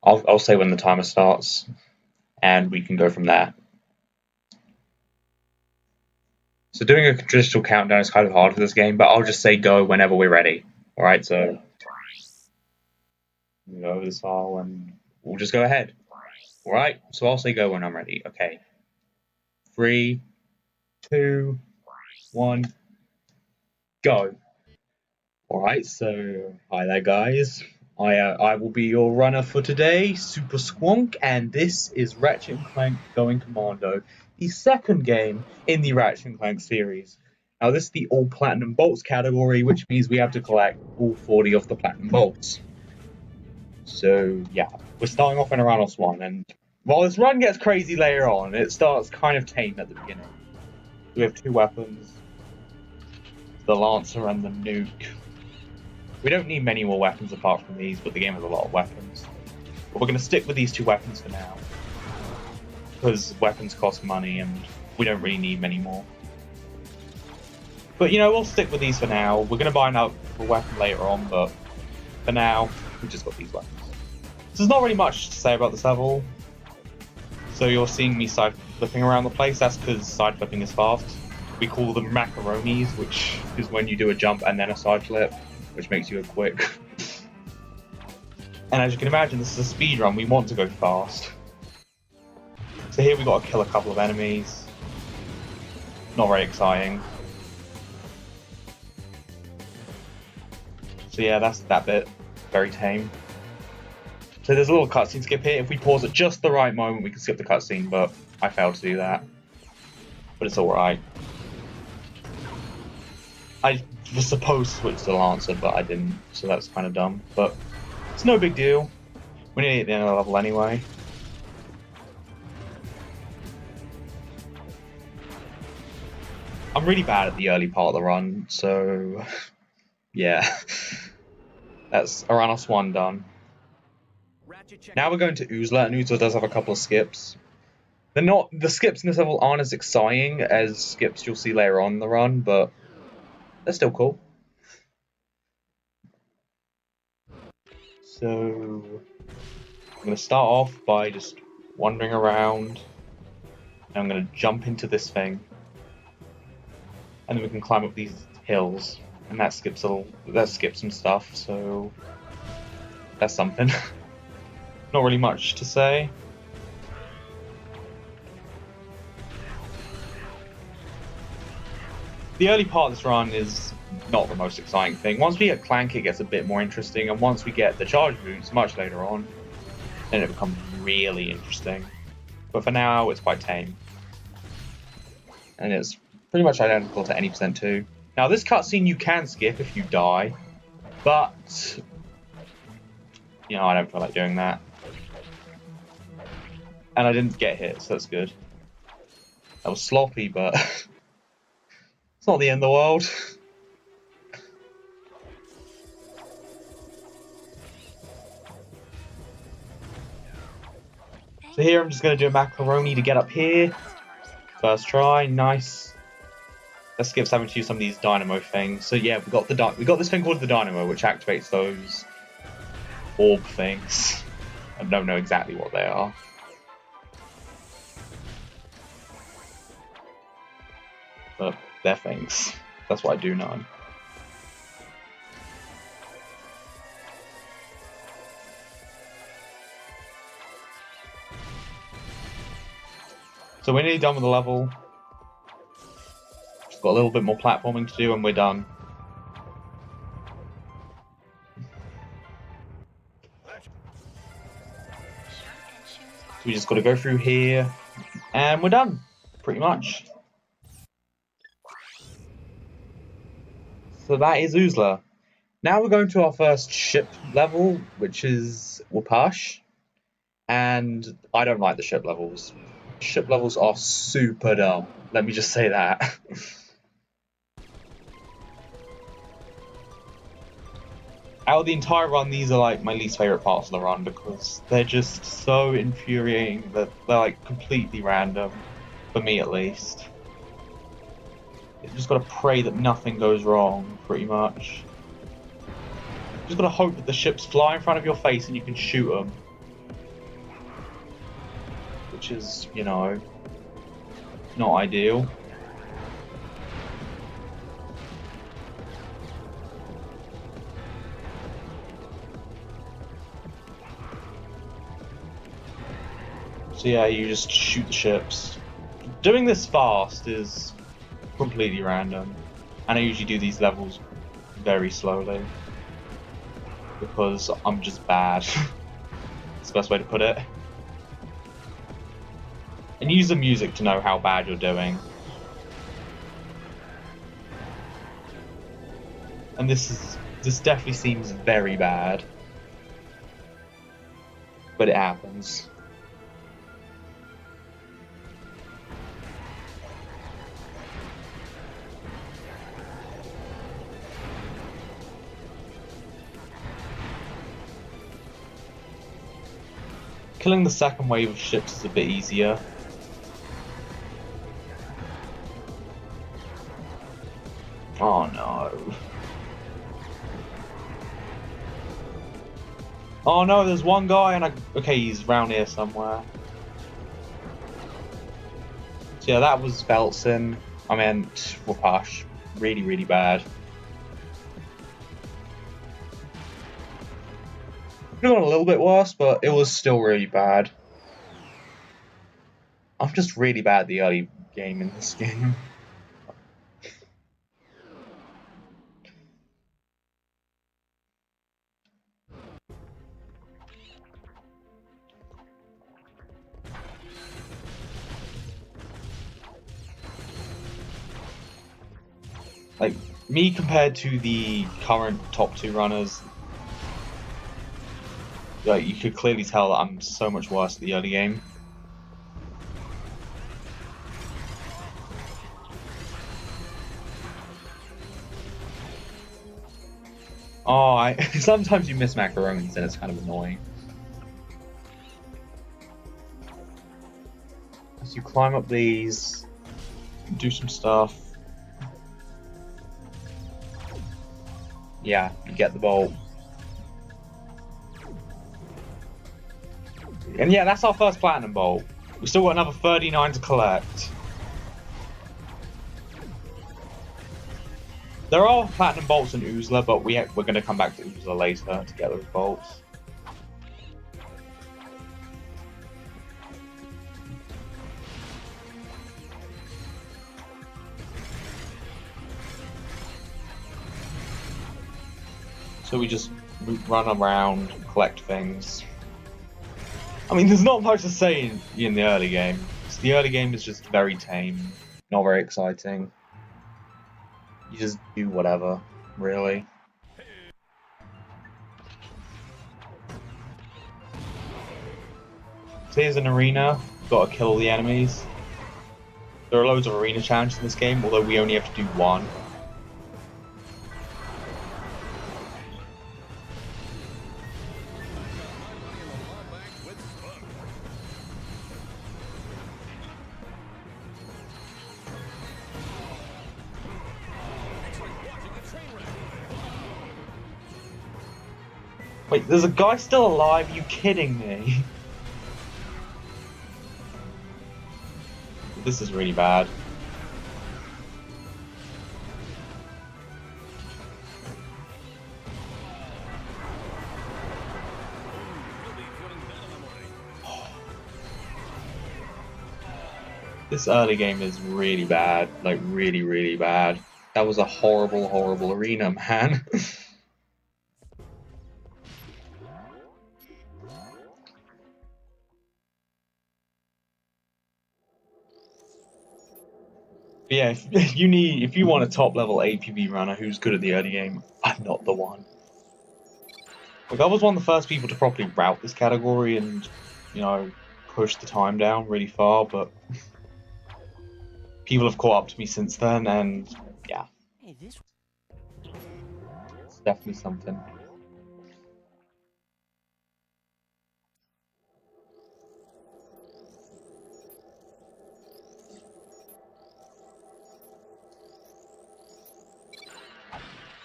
I'll say when the timer starts, and we can go from there. So doing a traditional countdown is kind of hard for this game, but I'll just say go whenever we're ready. All right, so we go over this file and we'll just go ahead. All right, so I'll say go when I'm ready. Okay, 3, 2, 1, go. All right, so hi there, guys. I will be your runner for today, SuperSqank, and this is Ratchet and Clank Going Commando, the second game in the Ratchet and Clank series. Now, this is the all platinum bolts category, which means we have to collect all 40 of the platinum bolts. So, yeah, we're starting off in Aranos 1, and while this run gets crazy later on, it starts kind of tame at the beginning. We have 2 weapons, the Lancer and the Nuke. We don't need many more weapons apart from these, but the game has a lot of weapons. But we're going to stick with these 2 weapons for now, because weapons cost money and we don't really need many more. But we'll stick with these for now. We're going to buy another weapon later on, but for now, we've just got these weapons. So there's not really much to say about this level. So you're seeing me side flipping around the place. That's because side flipping is fast. We call them macaronis, which is when you do a jump and then a side flip, which makes you go quick. And as you can imagine, this is a speed run. We want to go fast. So here we got to kill a couple of enemies. Not very exciting. So yeah, that's that bit. Very tame. So there's a little cutscene skip here. If we pause at just the right moment, we can skip the cutscene, but I failed to do that. But it's alright. I was supposed to switch to the Lancer, but I didn't, so that's kind of dumb. But it's no big deal. We're nearly at the end of the level anyway. I'm really bad at the early part of the run, so yeah. That's Aranos 1 done. Now we're going to Uzla, and Uzla does have a couple of skips. The skips in this level aren't as exciting as skips you'll see later on in the run, but they're still cool. So I'm going to start off by just wandering around, and I'm going to jump into this thing, and then we can climb up these hills, and that skips some stuff, so that's something. Not really much to say. The early part of this run is not the most exciting thing. Once we get Clank, it gets a bit more interesting, and once we get the charge boots much later on, then it becomes really interesting. But for now, it's quite tame. And it's pretty much identical to any percent 2. Now, this cutscene you can skip if you die, but I don't feel like doing that. And I didn't get hit, so that's good. That was sloppy, but it's not the end of the world. So here I'm just going to do a macaroni to get up here. First try, nice. Let's skip having to use some of these dynamo things. So yeah, we got this thing called the dynamo, which activates those orb things. I don't know exactly what they are. But they're things. That's what I do know. So we're nearly done with the level. Just got a little bit more platforming to do and we're done. So we just got to go through here and we're done, pretty much. So that is Uzla. Now we're going to our first ship level, which is Wapash. And I don't like the ship levels. Ship levels are super dumb. Let me just say that. Out of the entire run, these are like my least favorite parts of the run because they're just so infuriating that they're like completely random, for me at least. You just gotta pray that nothing goes wrong, pretty much. You just gotta hope that the ships fly in front of your face and you can shoot them. which is, you know, not ideal. So yeah, you just shoot the ships. Doing this fast is completely random, and I usually do these levels very slowly because I'm just bad. That's the best way to put it. And use the music to know how bad you're doing. And this definitely seems very bad, but it happens. Killing the second wave of ships is a bit easier. Oh no. Oh no, there's one guy and okay, he's around here somewhere. So yeah, that was Veltsin. I meant Wapash. Really, really bad. Could have gone a little bit worse, but it was still really bad. I'm just really bad at the early game in this game. Like, me compared to the current top 2 runners, like, you could clearly tell that I'm so much worse at the early game. Oh, sometimes you miss macaronis and it's kind of annoying. As you climb up these, do some stuff. Yeah, you get the bolt. And yeah, that's our first platinum bolt. We still got another 39 to collect. There are platinum bolts in Oozler, but we're going to come back to Oozler later to get those bolts. So we just run around, collect things. I mean, there's not much to say in the early game. So the early game is just very tame, not very exciting. You just do whatever, really. So here's an arena, gotta kill all the enemies. There are loads of arena challenges in this game, although we only have to do one. Wait, there's a guy still alive? Are you kidding me? This is really bad. This early game is really bad. Like, really, really bad. That was a horrible, horrible arena, man. But yeah, if you want a top level APB runner who's good at the early game, I'm not the one. Like, I was one of the first people to properly route this category and, you know, push the time down really far, but people have caught up to me since then, and yeah. It's definitely something.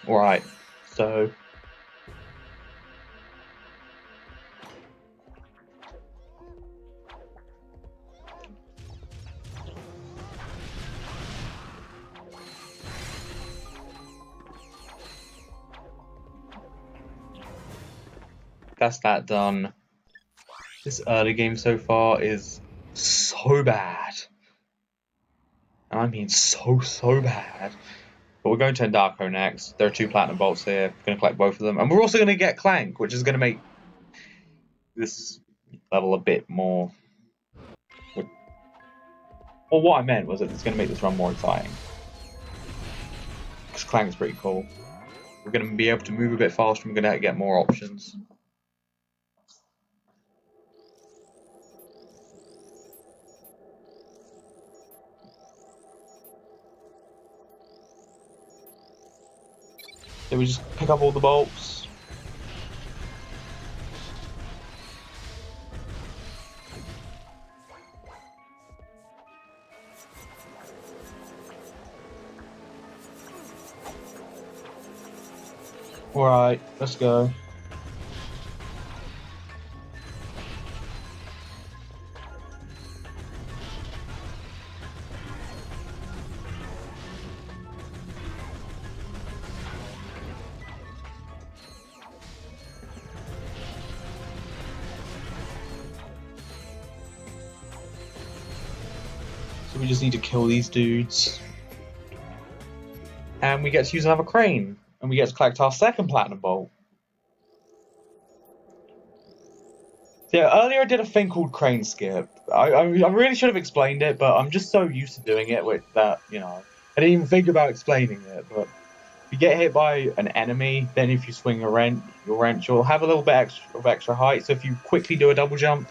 Alright, so That's that done. This early game so far is so bad. And I mean so bad. But we're going to Endako next. There are 2 platinum bolts here. We're going to collect both of them. And we're also going to get Clank, which is going to make this level a bit more... Well, what I meant was that it's going to make this run more exciting. Because Clank's pretty cool. We're going to be able to move a bit faster. We're going to get more options. So we just pick up all the bolts. Alright, let's go. So we just need to kill these dudes. And we get to use another crane. And we get to collect our 2nd platinum bolt. So yeah, earlier I did a thing called crane skip. I really should have explained it, but I'm just so used to doing it with that, you know. I didn't even think about explaining it, but if you get hit by an enemy, then if you swing your wrench, you'll have a little bit of extra height. So if you quickly do a double jump,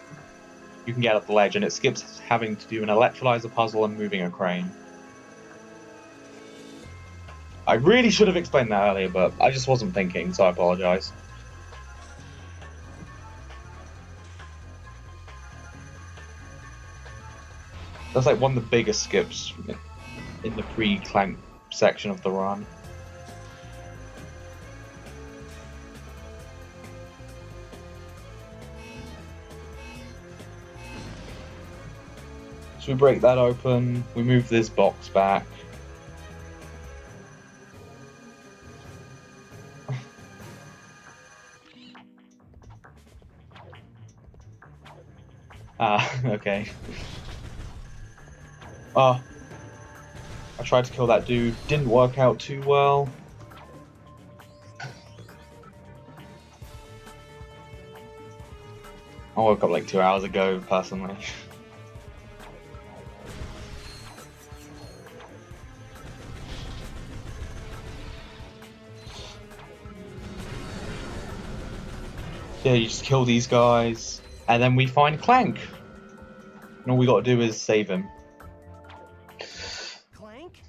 you can get up the ledge, and it skips having to do an electrolyzer puzzle and moving a crane. I really should have explained that earlier, but I just wasn't thinking, so I apologise. That's like one of the biggest skips in the pre-Clank section of the run. So we break that open, we move this box back. Okay. I tried to kill that dude, didn't work out too well. I woke up like 2 hours ago, personally. Yeah, you just kill these guys, and then we find Clank. And all we gotta do is save him. Clank?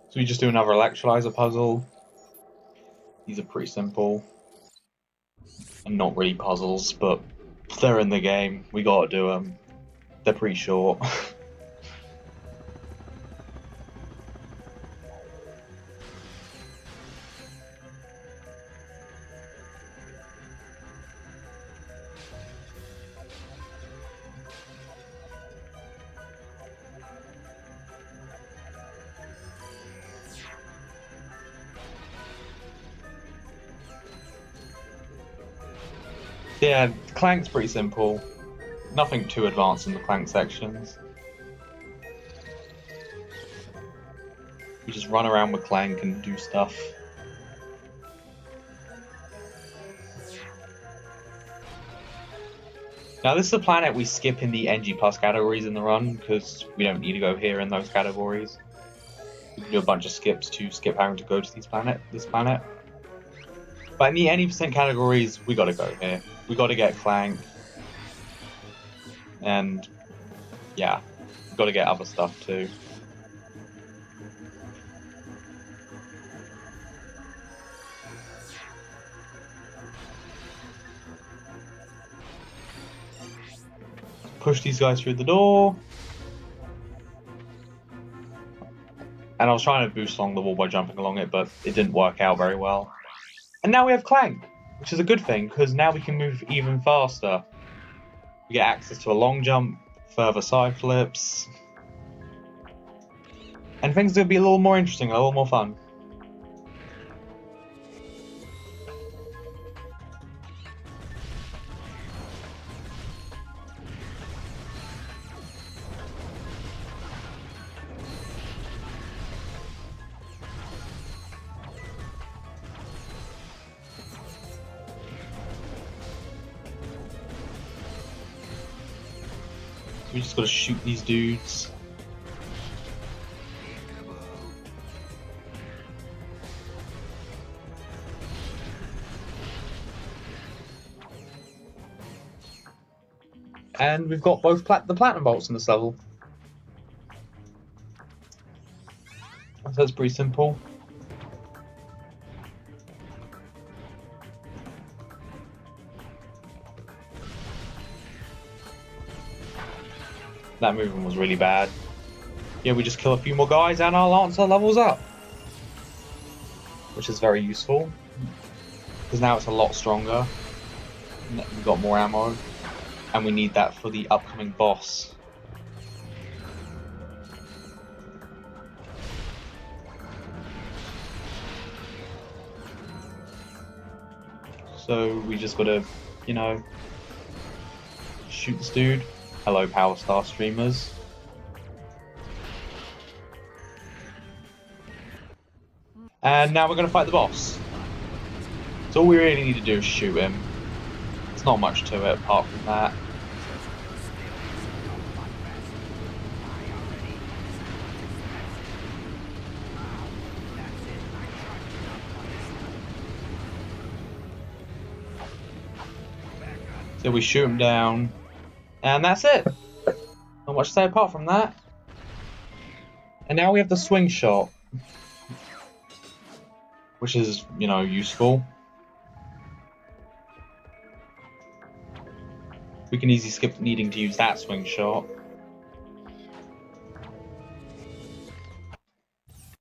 So we just do another electrolyzer puzzle. These are pretty simple. And not really puzzles, but they're in the game. We gotta do them. They're pretty short. Yeah, Clank's pretty simple. Nothing too advanced in the Clank sections. We just run around with Clank and do stuff. Now this is a planet we skip in the NG Plus categories in the run, because we don't need to go here in those categories. We can do a bunch of skips to skip having to go to this planet. But in the any percent categories, we gotta go here. We gotta get Clank. And yeah, we gotta get other stuff too. Push these guys through the door. And I was trying to boost along the wall by jumping along it, but it didn't work out very well. And now we have Clank, which is a good thing, because now we can move even faster. We get access to a long jump, further side flips. And things are going to be a little more interesting, a little more fun. So we just got to shoot these dudes. And we've got both the platinum bolts in this level. So that's pretty simple. That movement was really bad. Yeah, we just kill a few more guys and our Lancer levels up. Which is very useful. Because now it's a lot stronger. We've got more ammo. And we need that for the upcoming boss. So we just gotta, you know, shoot this dude. Hello, Power Star streamers. And now we're gonna fight the boss. So all we really need to do is shoot him. There's not much to it apart from that. So we shoot him down, and that's it. Not much to say apart from that. And now we have the swing shot, which is, you know, useful. We can easily skip needing to use that swing shot.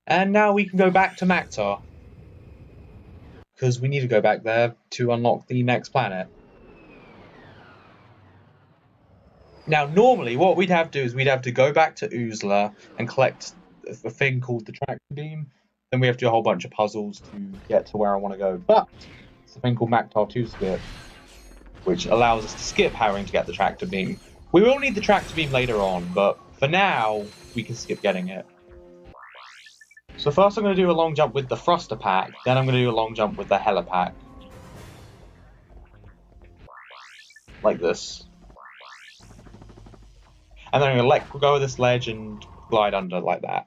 And now we can go back to Maktar, because we need to go back there to unlock the next planet. Now, normally, what we'd have to do is we'd have to go back to Uzla and collect a thing called the tractor beam. Then we have to do a whole bunch of puzzles to get to where I want to go. But it's a thing called Maktar 2 Skip, which allows us to skip having to get the tractor beam. We will need the tractor beam later on, but for now, we can skip getting it. So first I'm going to do a long jump with the thruster pack, then I'm going to do a long jump with the helipack. Like this. And then I'm going to let go of this ledge and glide under like that.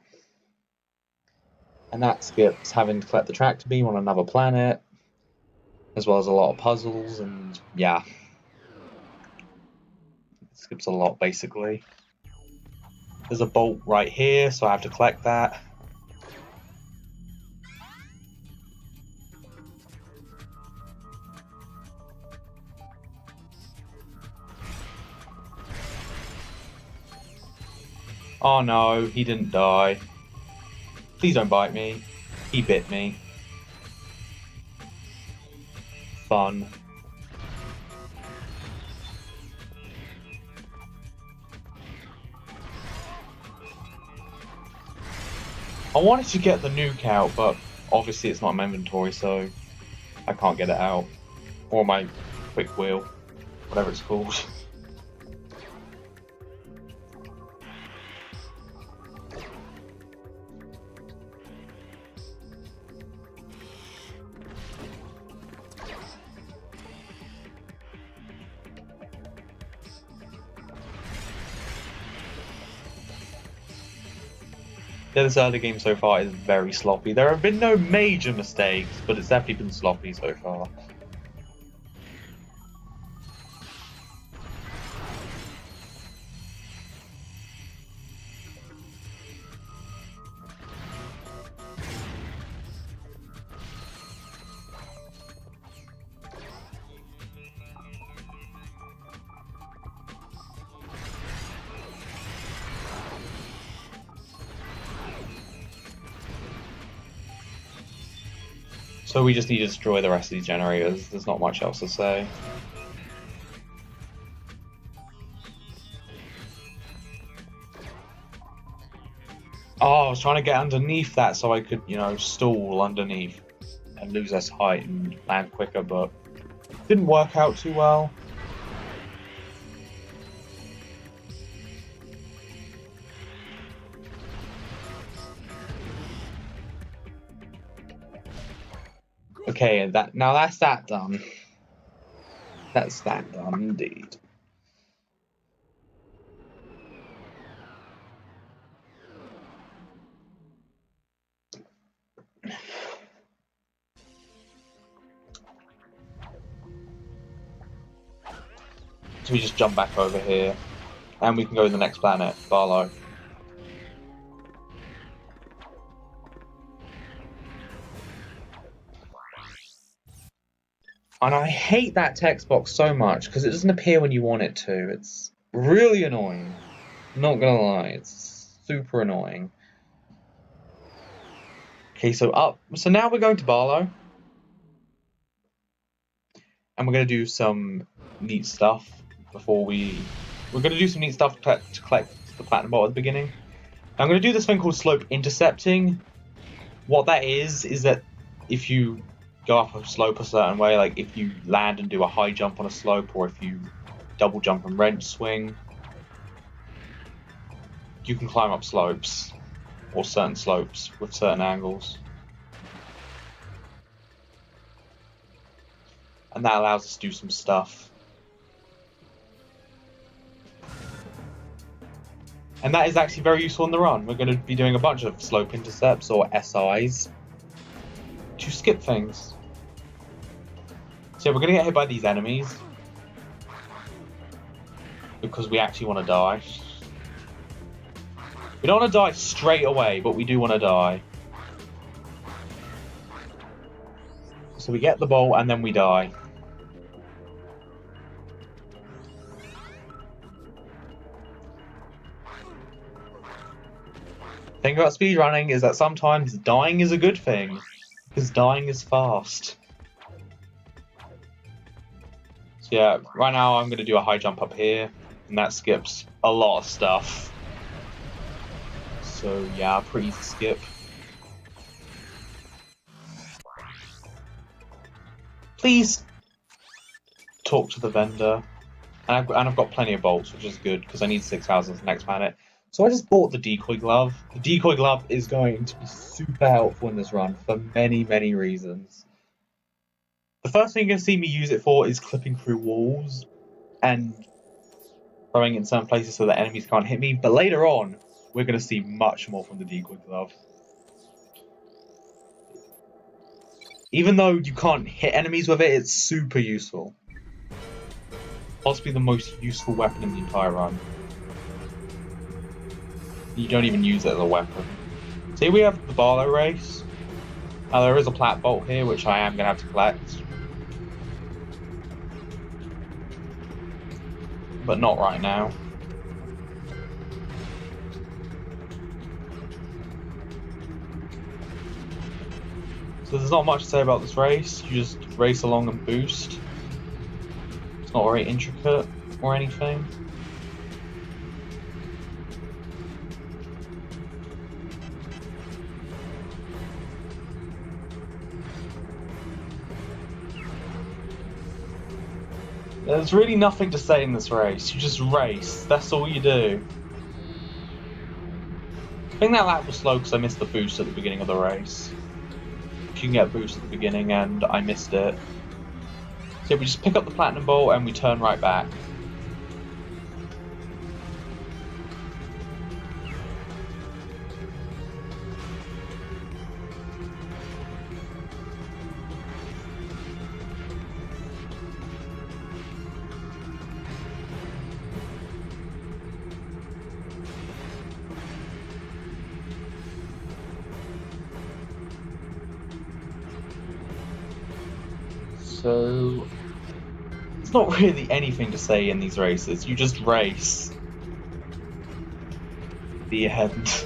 And that skips having to collect the tractor beam on another planet, as well as a lot of puzzles, and yeah. It skips a lot, basically. There's a bolt right here, so I have to collect that. Oh no, he didn't die. Please don't bite me. He bit me. Fun. I wanted to get the nuke out, but obviously it's not in my inventory, so I can't get it out. Or my quick wheel, whatever it's called. Yeah, this early game so far is very sloppy. There have been no major mistakes, but it's definitely been sloppy so far. So we just need to destroy the rest of these generators. There's not much else to say. Oh, I was trying to get underneath that so I could, you know, stall underneath and lose less height and land quicker, but didn't work out too well. Okay, now that's that done. That's that done indeed. So we just jump back over here, and we can go to the next planet, Barlow. And I hate that text box so much because it doesn't appear when you want it to. It's really annoying. Not gonna lie, it's super annoying. Okay, so now we're going to Barlow. And we're gonna do some neat stuff we're gonna do some neat stuff to collect the platinum ball at the beginning. Now, I'm gonna do this thing called slope intercepting. What that is that if you go up a slope a certain way, like if you land and do a high jump on a slope, or if you double jump and wrench swing, you can climb up slopes, or certain slopes with certain angles. And that allows us to do some stuff. And that is actually very useful in the run. We're going to be doing a bunch of slope intercepts, or SIs, to skip things. So we're going to get hit by these enemies, because we actually want to die. We don't want to die straight away, but we do want to die. So we get the ball, and then we die. The thing about speedrunning is that sometimes dying is a good thing, because dying is fast. So yeah, right now I'm going to do a high jump up here, and that skips a lot of stuff. So yeah, pretty easy to skip. Please talk to the vendor. And I've got plenty of bolts, which is good, because I need 6,000 for the next planet. So I just bought the decoy glove. The decoy glove is going to be super helpful in this run for many, many reasons. The first thing you're going to see me use it for is clipping through walls and throwing it in certain places so that enemies can't hit me. But later on, we're going to see much more from the decoy glove. Even though you can't hit enemies with it, it's super useful. Possibly the most useful weapon in the entire run. You don't even use it as a weapon. So here we have the Barlow race. Now there is a plat bolt here, which I am going to have to collect. But not right now. So there's not much to say about this race. You just race along and boost. It's not very intricate or anything. There's really nothing to say in this race. You just race. That's all you do. I think that lap was slow because I missed the boost at the beginning of the race. You can get a boost at the beginning, and I missed it. So we just pick up the platinum ball and we turn right back. So there's not really anything to say in these races. You just race. The end.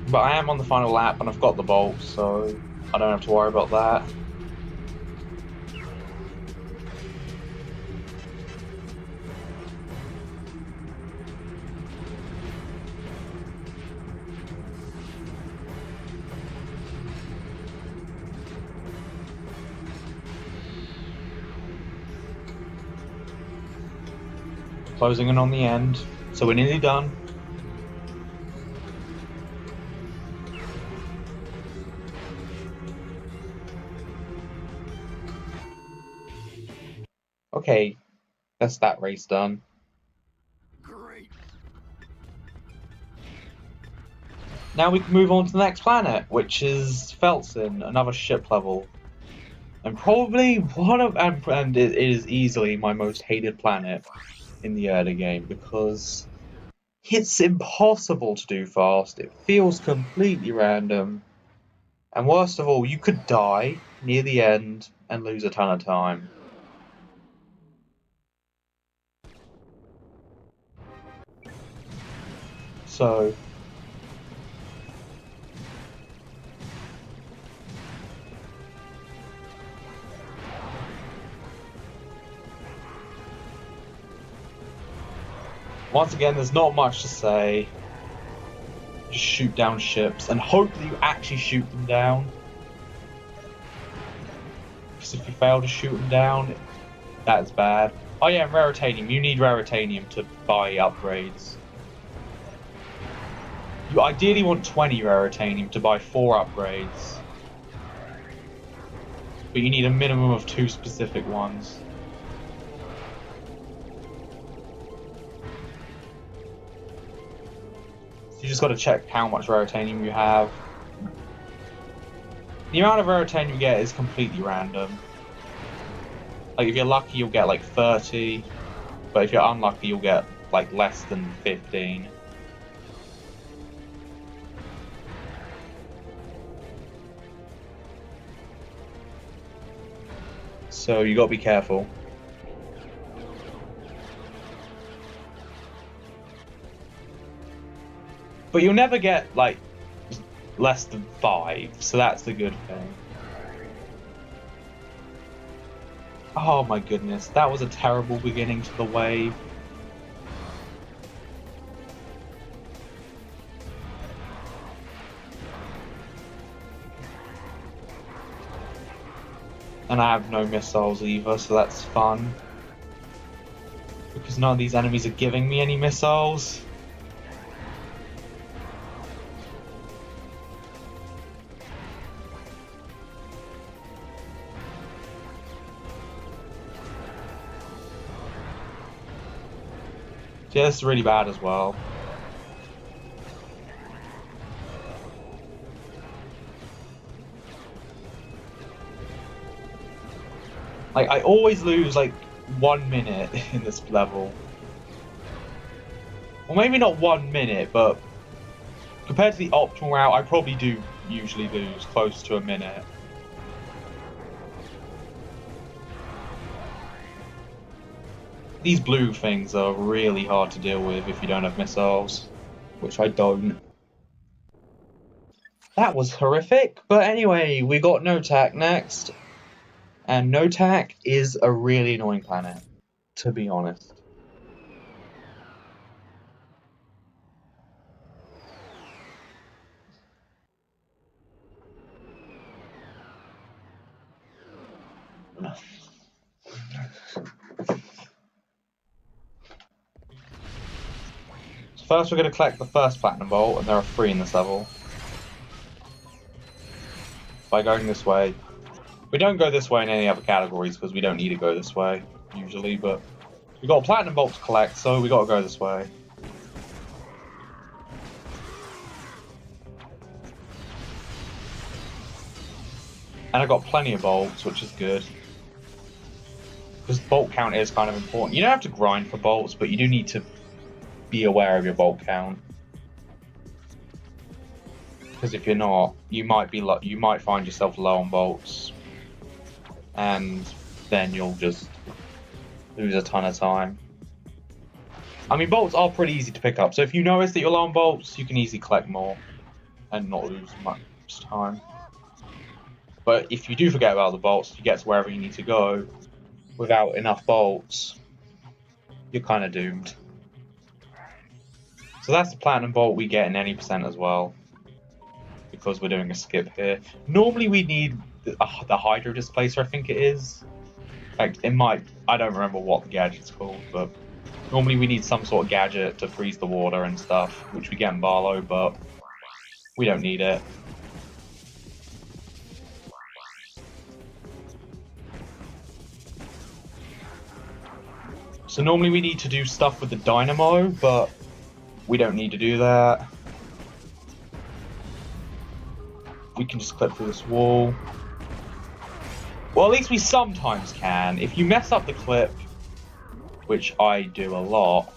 But I am on the final lap and I've got the bolt, so I don't have to worry about that. Closing in on the end, so we're nearly done. Okay, that's that race done. Great. Now we can move on to the next planet, which is Felsen, another ship level. And probably one of, and it is easily my most hated planet in the early game, because it's impossible to do fast, it feels completely random, and worst of all, you could die near the end and lose a ton of time. So, once again, there's not much to say. Just shoot down ships and hope that you actually shoot them down. Because if you fail to shoot them down, that's bad. Oh yeah, Raritanium. You need Raritanium to buy upgrades. You ideally want 20 Raritanium to buy 4 upgrades. But you need a minimum of 2 specific ones. So you just got to check how much Raritanium you have. The amount of Raritanium you get is completely random. Like, if you're lucky, you'll get like 30. But if you're unlucky, you'll get like less than 15. So you gotta be careful. But you'll never get like less than 5, so that's the good thing. Oh my goodness, that was a terrible beginning to the wave. And I have no missiles either, so that's fun. Because none of these enemies are giving me any missiles. Yeah, this is really bad as well. Like, I always lose like 1 minute in this level. Well, maybe not 1 minute, but compared to the optimal route, I probably do usually lose close to a minute. These blue things are really hard to deal with if you don't have missiles, which I don't. That was horrific, but anyway, we got Notak next. And Notak is a really annoying planet, to be honest. So first we're going to collect the first Platinum Bolt, and there are 3 in this level. By going this way. We don't go this way in any other categories because we don't need to go this way, usually, but we got a Platinum Bolt to collect, so we got to go this way. And I got plenty of bolts, which is good. Because bolt count is kind of important. You don't have to grind for bolts, but you do need to be aware of your bolt count. Because if you're not, you might find yourself low on bolts. And then you'll just lose a ton of time. I mean, bolts are pretty easy to pick up, so if you notice that you're low on bolts, you can easily collect more and not lose much time. But if you do forget about the bolts, you get to wherever you need to go without enough bolts, you're kind of doomed. So that's the Platinum Bolt we get in any percent as well, because we're doing a skip here. Normally we need the Hydro Displacer, I think it is. In fact, it might, I don't remember what the gadget's called, but Normally we need some sort of gadget to freeze the water and stuff, which we get in Barlow, but we don't need it. So normally we need to do stuff with the dynamo, but we don't need to do that. We can just clip through this wall. Well, at least we sometimes can. If you mess up the clip, which I do a lot,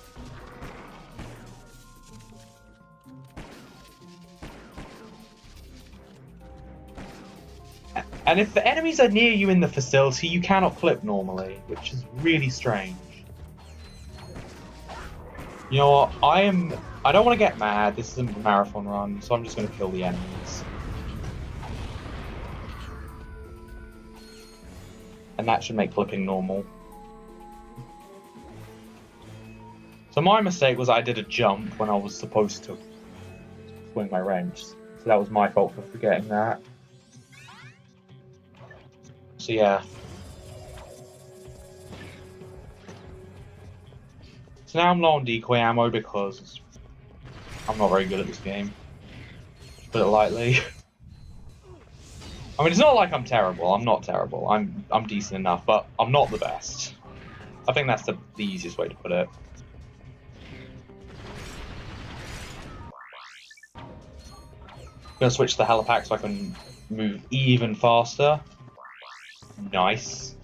and if the enemies are near you in the facility, you cannot clip normally, which is really strange. You know what? I don't want to get mad. This isn't a marathon run, so I'm just going to kill the enemies. And that should make clipping normal. So my mistake was I did a jump when I was supposed to swing my wrench. So that was my fault for forgetting that. So yeah. So now I'm low on decoy ammo because I'm not very good at this game. To put it lightly. I mean, it's not like I'm terrible. I'm not terrible. I'm decent enough, but I'm not the best. I think that's the easiest way to put it. I'm gonna switch to the helipack so I can move even faster. Nice.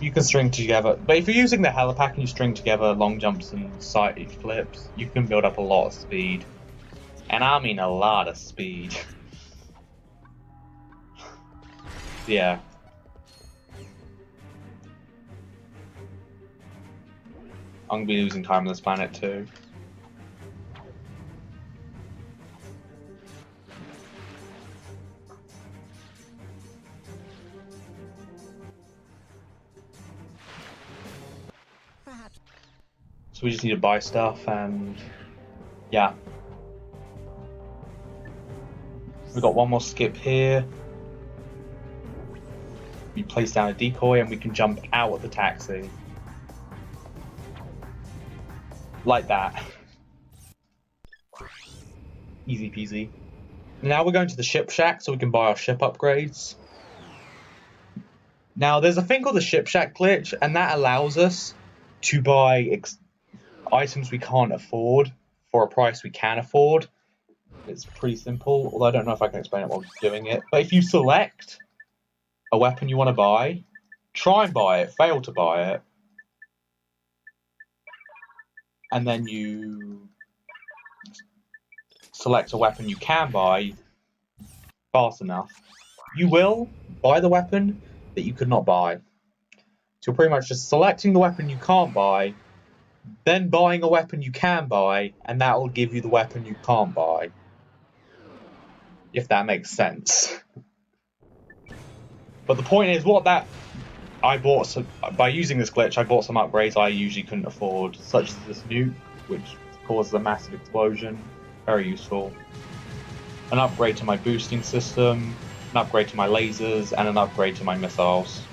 You can string together, but if you're using the helipack and you string together long jumps and side flips, you can build up a lot of speed. And I mean a lot of speed. Yeah. I'm gonna be losing time on this planet too. So we just need to buy stuff and yeah. We've got one more skip here. We place down a decoy and we can jump out of the taxi. Like that. Easy peasy. Now we're going to the ship shack so we can buy our ship upgrades. Now there's a thing called the ship shack glitch, and that allows us to buy items we can't afford for a price we can afford. It's pretty simple, although I don't know if I can explain it while doing it. But if you select a weapon you want to buy, try and buy it, fail to buy it, and then you select a weapon you can buy fast enough, you will buy the weapon that you could not buy. So you're pretty much just selecting the weapon you can't buy, then buying a weapon you can buy, and that will give you the weapon you can't buy. If that makes sense. But the point is, by using this glitch, I bought some upgrades I usually couldn't afford, such as this nuke, which causes a massive explosion. Very useful. An upgrade to my boosting system, an upgrade to my lasers, and an upgrade to my missiles.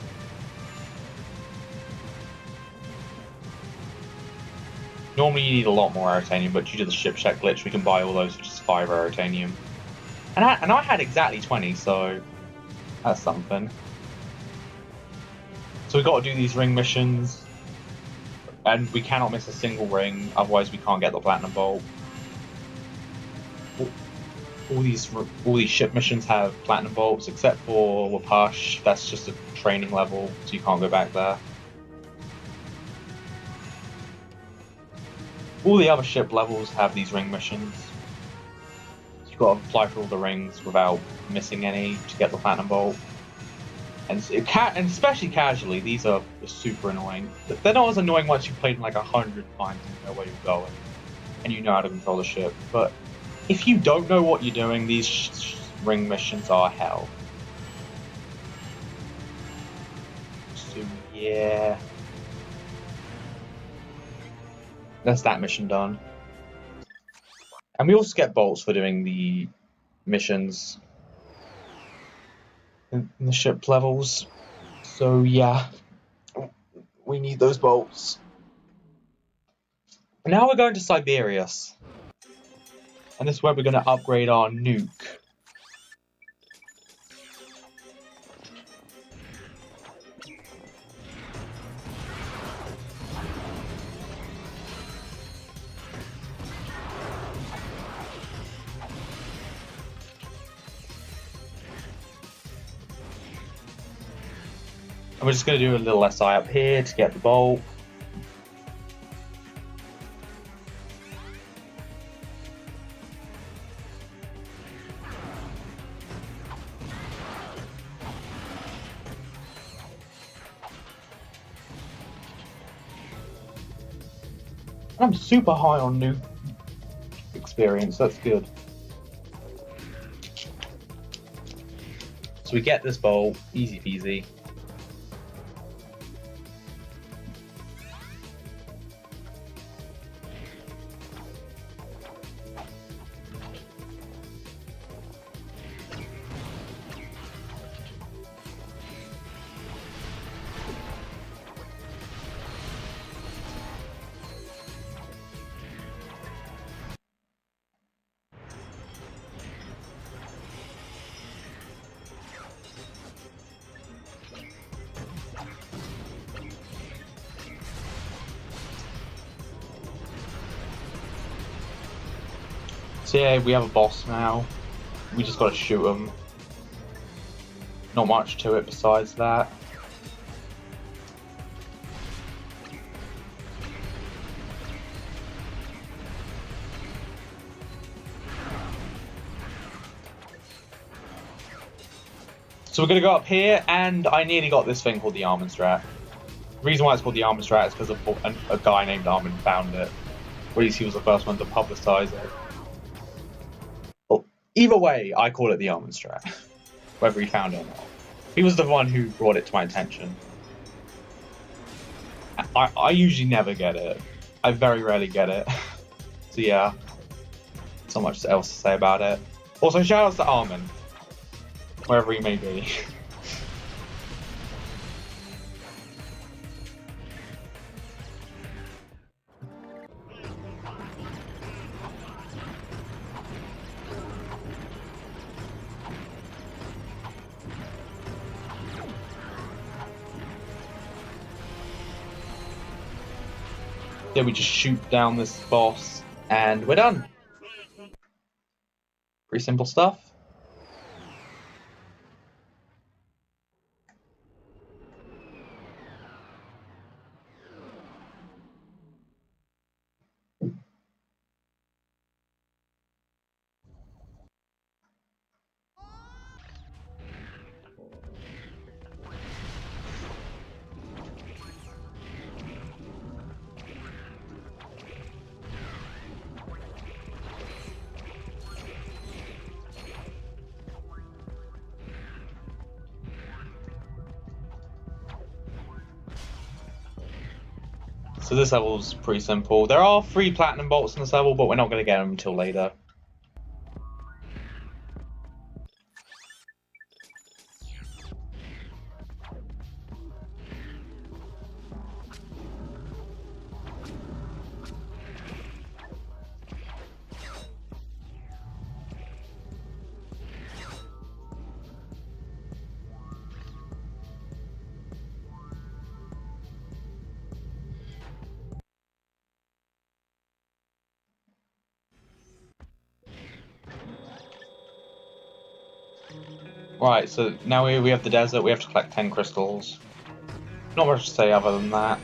Normally you need a lot more aerotanium, but due to the ship shack glitch, we can buy all those for just 5 aerotanium. And I had exactly 20, so that's something. So we've got to do these ring missions, and we cannot miss a single ring, otherwise we can't get the platinum bolt. All these ship missions have platinum bolts, except for Wapash. That's just a training level, so you can't go back there. All the other ship levels have these ring missions. So you've got to fly through all the rings without missing any to get the platinum bolt. And especially casually, these are super annoying. They're not as annoying once you've played them like 100 times and you know where you're going, and you know how to control the ship. But if you don't know what you're doing, these ring missions are hell. So yeah, that's that mission done. And we also get bolts for doing the missions in the ship levels. So yeah, we need those bolts. Now we're going to Siberius. And this is where we're going to upgrade our nuke. And we're just going to do a little SI up here to get the bolt. I'm super high on nuke experience, that's good. So we get this bolt, easy peasy. So yeah, we have a boss now. We just gotta shoot him. Not much to it besides that. So we're gonna go up here, and I nearly got this thing called the Armor Strat. The reason why it's called the Armor Strat is because a guy named Armin found it. Or at least he was the first one to publicize it. Well, either way, I call it the Armor Strat. Whether he found it or not. He was the one who brought it to my attention. I usually never get it. I very rarely get it. So yeah, not much else to say about it. Also, shout outs to Armin. Wherever he may be. Yeah, we just shoot down this boss, and we're done. Pretty simple stuff. So this level's pretty simple. There are 3 platinum bolts in this level, but we're not going to get them until later. Right, so now we have the desert, we have to collect 10 crystals. Not much to say other than that.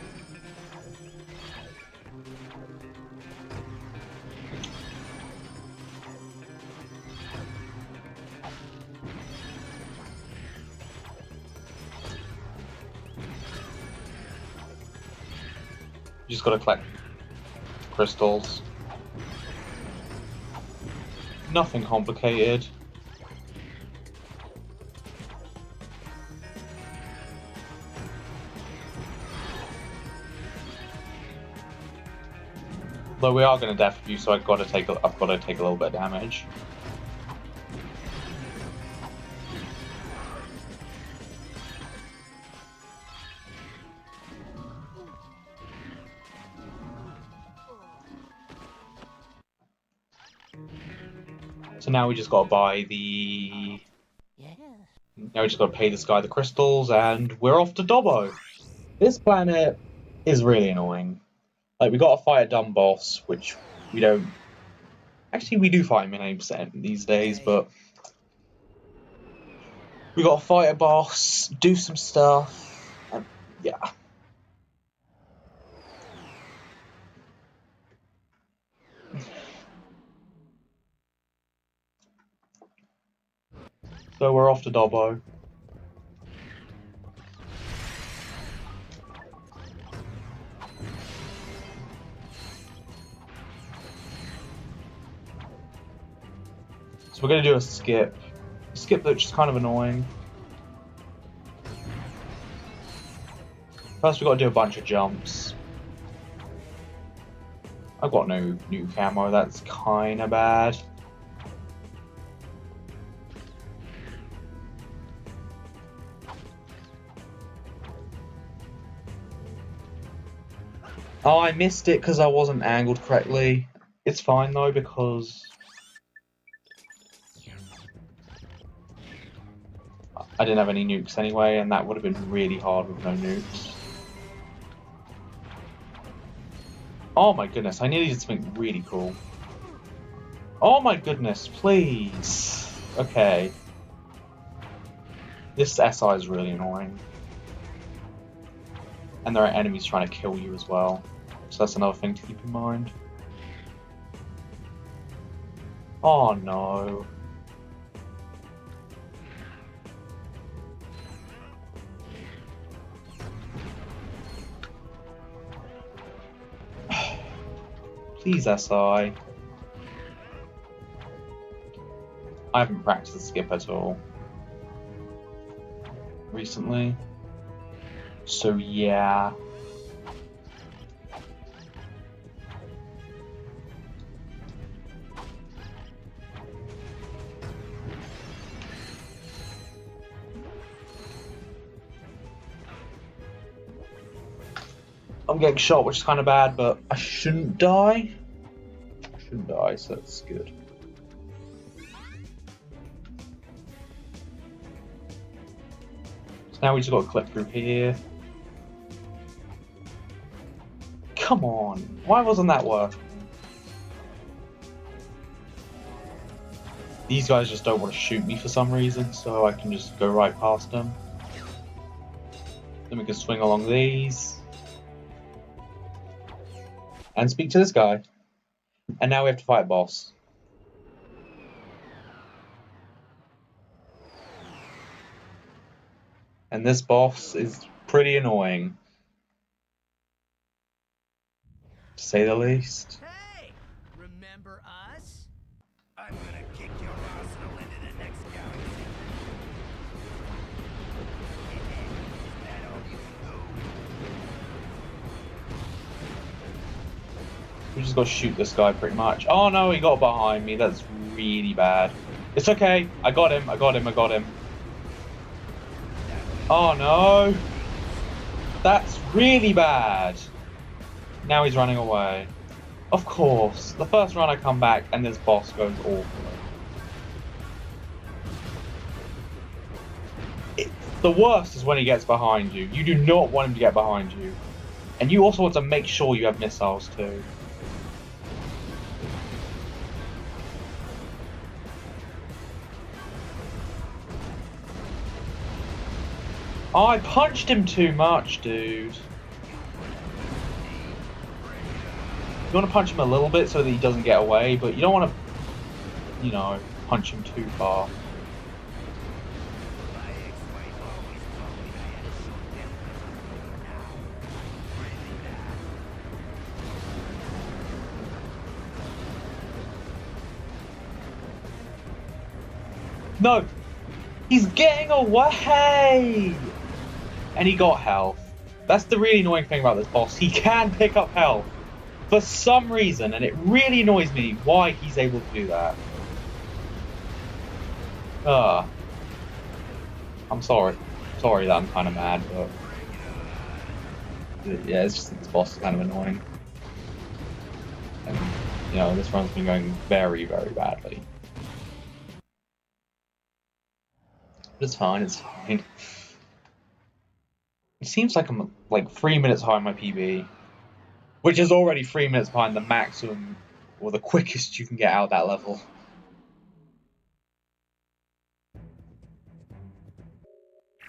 You just gotta collect crystals. Nothing complicated. Though we are going to death you, so I've got to take a little bit of damage. So now we just gotta buy the... Now we just gotta pay this guy the crystals, and we're off to Dobbo. This planet is really annoying. Like, we gotta fight a dumb boss, which we don't... Actually, we do fight him in 80% these days, but... We gotta fight a boss, do some stuff, and yeah. So we're off to Dobbo. So we're gonna do a skip. A skip that's just kind of annoying. First we gotta do a bunch of jumps. I've got no new camo, that's kinda bad. Oh, I missed it because I wasn't angled correctly. It's fine though, because I didn't have any nukes anyway, and that would have been really hard with no nukes. Oh my goodness, I nearly did something really cool. Oh my goodness, please. Okay. This SI is really annoying. And there are enemies trying to kill you as well. So that's another thing to keep in mind. Oh no. Please, SI. I haven't practiced the skip at all recently. So yeah. I'm getting shot, which is kind of bad, but I shouldn't die. So that's good. So now we just got to clip through here. Come on, why wasn't that working? These guys just don't want to shoot me for some reason, so I can just go right past them. Then we can swing along these. And speak to this guy. And now we have to fight a boss. And this boss is pretty annoying, to say the least. Hey, remember us? I'm gonna kick your arsenal into the next galaxy. Is that all you can do? We just got to shoot this guy pretty much. Oh no, he got behind me. That's really bad. It's okay. I got him. Oh no. That's really bad. Now he's running away. Of course. The first run I come back and this boss goes awful. The worst is when he gets behind you. You do not want him to get behind you. And you also want to make sure you have missiles too. Oh, I punched him too much, dude. You want to punch him a little bit so that he doesn't get away, but you don't want to, you know, punch him too far. No! He's getting away! And he got health. That's the really annoying thing about this boss. He can pick up health for some reason, and it really annoys me why he's able to do that. I'm sorry. Sorry that I'm kind of mad, but yeah, it's just that this boss is kind of annoying. And, you know, this run's been going very, very badly. It's fine, it's fine. It seems like I'm like 3 minutes behind my PB, which is already 3 minutes behind the maximum or the quickest you can get out of that level.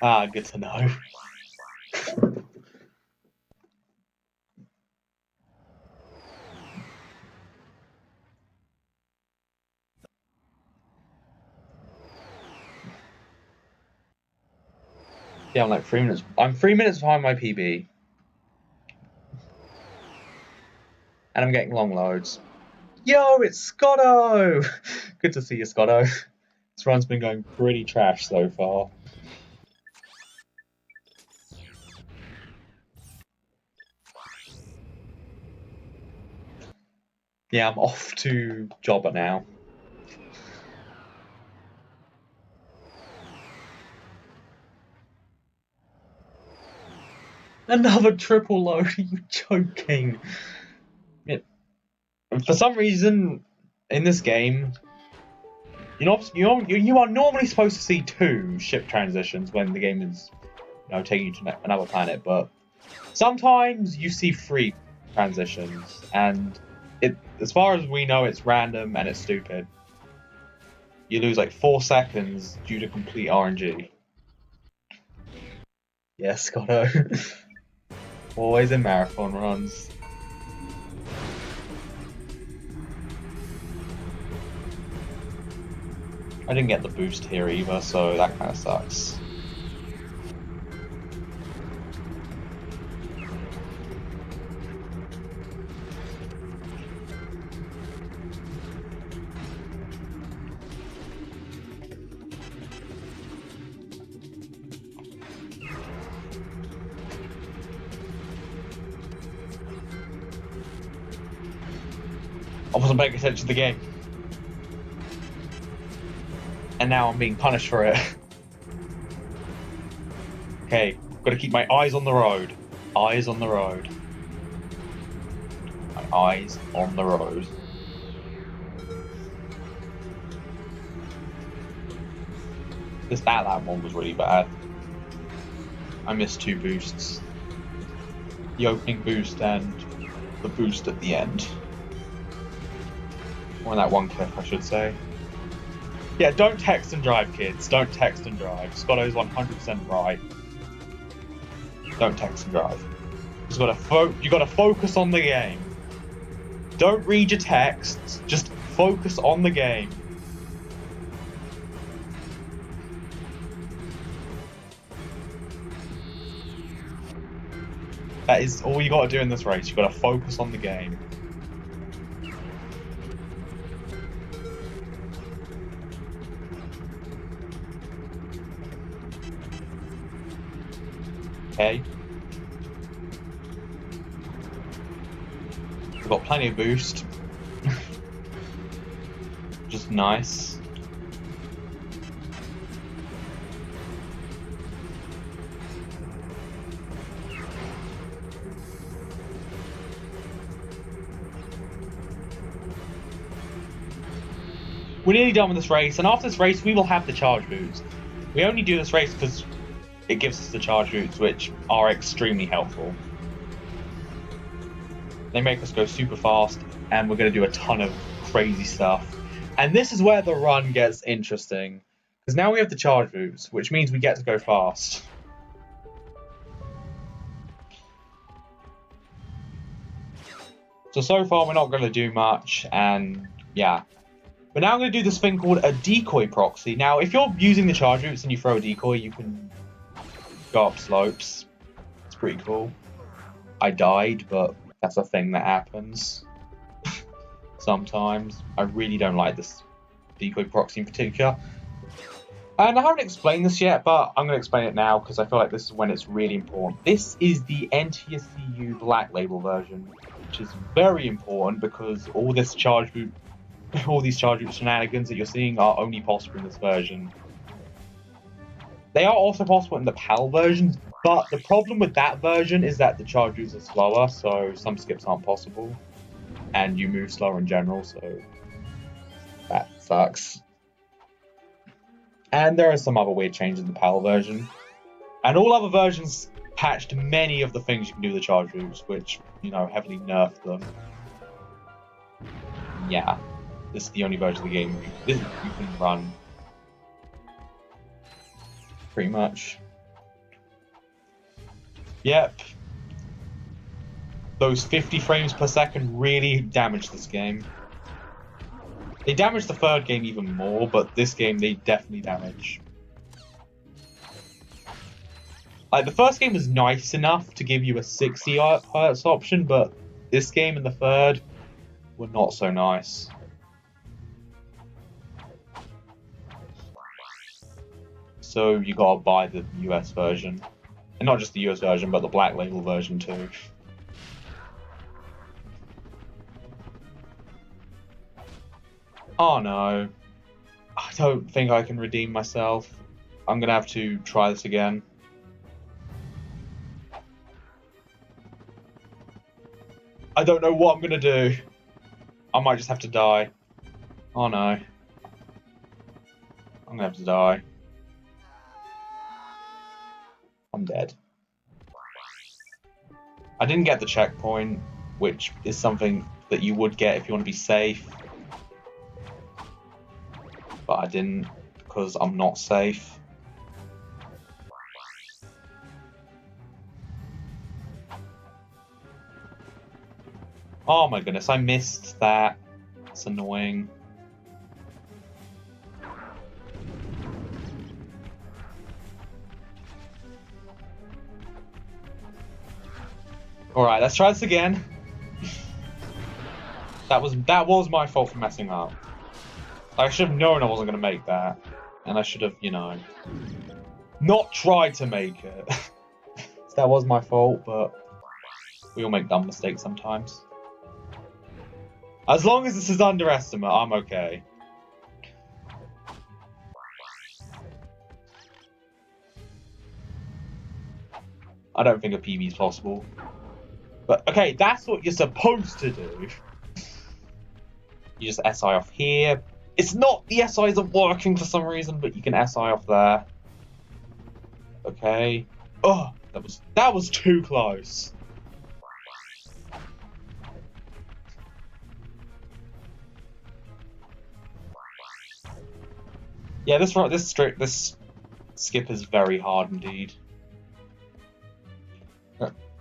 Ah, good to know. Yeah, I'm like 3 minutes. I'm 3 minutes behind my PB. And I'm getting long loads. Yo, it's Scotto! Good to see you, Scotto. This run's been going pretty trash so far. Yeah, I'm off to Jobber now. Another triple load? Are you joking? For some reason, in this game, you are normally supposed to see 2 ship transitions when the game is, taking you to another planet, but sometimes you see 3 transitions, and as far as we know, it's random and it's stupid. You lose like 4 seconds due to complete RNG. Yes, Scotto. Always in marathon runs. I didn't get the boost here either, so that kind of sucks. I wasn't paying attention to the game. And now I'm being punished for it. Okay, gotta keep my eyes on the road. Eyes on the road. My eyes on the road. That one was really bad. I missed 2 boosts. The opening boost and the boost at the end. Or that one cliff, I should say. Yeah, don't text and drive, kids. Don't text and drive. Scotto's 100% right. Don't text and drive. You gotta focus on the game. Don't read your texts. Just focus on the game. That is all you gotta do in this race. You gotta focus on the game. Okay. We've got plenty of boost. Just nice. We're nearly done with this race, and after this race we will have the charge boots. We only do this race because it gives us the charge boots, which are extremely helpful. They make us go super fast, and we're going to do a ton of crazy stuff. And this is where the run gets interesting, because now we have the charge boots, which means we get to go fast. So far we're not going to do much, and yeah. But now I'm going to do this thing called a decoy proxy. Now, if you're using the charge boots and you throw a decoy, you can go up slopes. It's pretty cool. I died, but that's a thing that happens sometimes. I really don't like this decoy proxy in particular. And I haven't explained this yet, but I'm going to explain it now because I feel like this is when it's really important. This is the NTSCU Black Label version, which is very important because all these charge boot shenanigans that you're seeing are only possible in this version. They are also possible in the PAL versions, but the problem with that version is that the charge boots are slower, so some skips aren't possible, and you move slower in general, so that sucks. And there are some other weird changes in the PAL version. And all other versions patched many of the things you can do with the charge routes, which, you know, heavily nerfed them. Yeah, this is the only version of the game you can run. Pretty much. Yep. Those 50 frames per second really damaged this game. They damaged the third game even more, but this game they definitely damage. Like, the first game was nice enough to give you a 60 Hz option, but this game and the third were not so nice. So you gotta buy the US version. And not just the US version, but the Black Label version too. Oh no. I don't think I can redeem myself. I'm gonna have to try this again. I don't know what I'm gonna do. I might just have to die. Oh no. I'm gonna have to die. I'm dead. I didn't get the checkpoint, which is something that you would get if you want to be safe. But I didn't, because I'm not safe. Oh my goodness, I missed that. It's annoying. Alright, let's try this again. That was my fault for messing up. I should have known I wasn't going to make that. And I should have, you know, not tried to make it. So that was my fault, but we all make dumb mistakes sometimes. As long as this is underestimate, I'm okay. I don't think a PB is possible. But, okay, that's what you're supposed to do. You just SI off here. It's not, the SI isn't working for some reason, but you can SI off there. Okay. Oh, that was too close. Yeah, this skip is very hard indeed.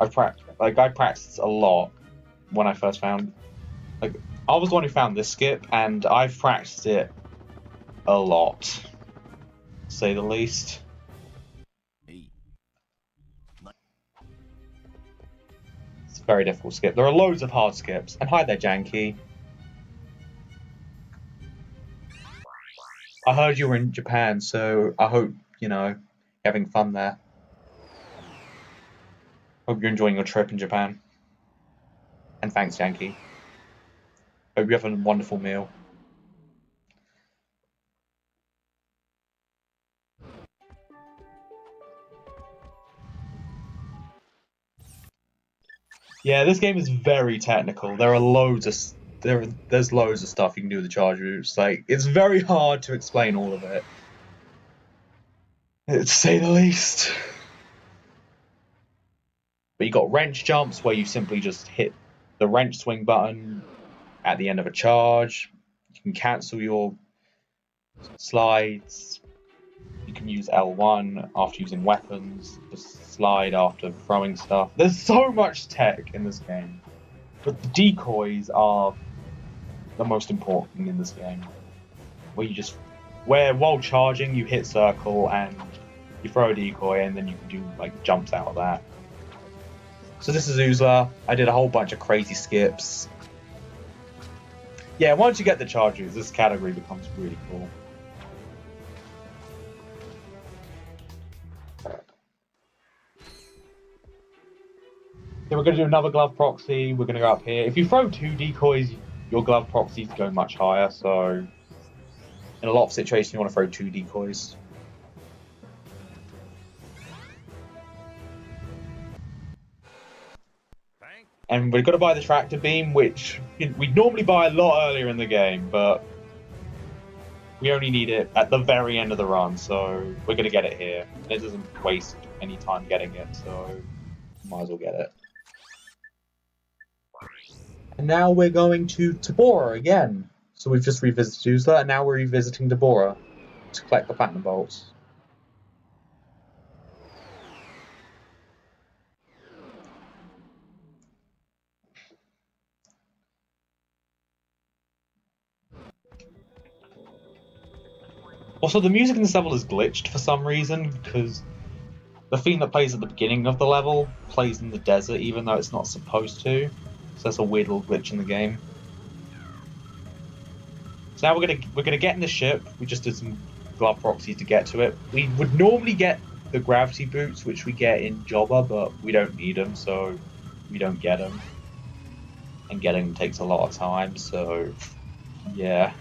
I practiced a lot when I first found, like, I was the one who found this skip, and I've practiced it a lot, to say the least. It's a very difficult skip. There are loads of hard skips, and hi there, Janky. I heard you were in Japan, so I hope, you know, you're having fun there. Hope you're enjoying your trip in Japan. And thanks, Yankee. Hope you have a wonderful meal. Yeah, this game is very technical. There are loads of there's loads of stuff you can do with the charge routes. Like, it's very hard to explain all of it, to say the least. But you got wrench jumps where you simply just hit the wrench swing button at the end of a charge. You can cancel your slides. You can use L1 after using weapons, just slide after throwing stuff. There's so much tech in this game. But the decoys are the most important in this game. Where while charging you hit circle and you throw a decoy and then you can do like jumps out of that. So this is Uzla. I did a whole bunch of crazy skips. Yeah, once you get the charge routes, this category becomes really cool. Okay, we're going to do another glove proxy. We're going to go up here. If you throw 2 decoys, your glove proxies go much higher. So in a lot of situations, you want to throw 2 decoys. And we've got to buy the tractor beam, which we'd normally buy a lot earlier in the game, but We only need it at the very end of the run, so we're going to get it here. It doesn't waste any time getting it, so might as well get it. And now we're going to Tabora again. So we've just revisited Uzla, and now we're revisiting Tabora to collect the Platinum Bolts. Also, the music in this level is glitched for some reason, because the theme that plays at the beginning of the level plays in the desert, even though it's not supposed to. So that's a weird little glitch in the game. So now we're gonna get in the ship. We just did some glove proxies to get to it. We would normally get the gravity boots, which we get in Jobba, but we don't need them, so we don't get them. And getting them takes a lot of time, so yeah,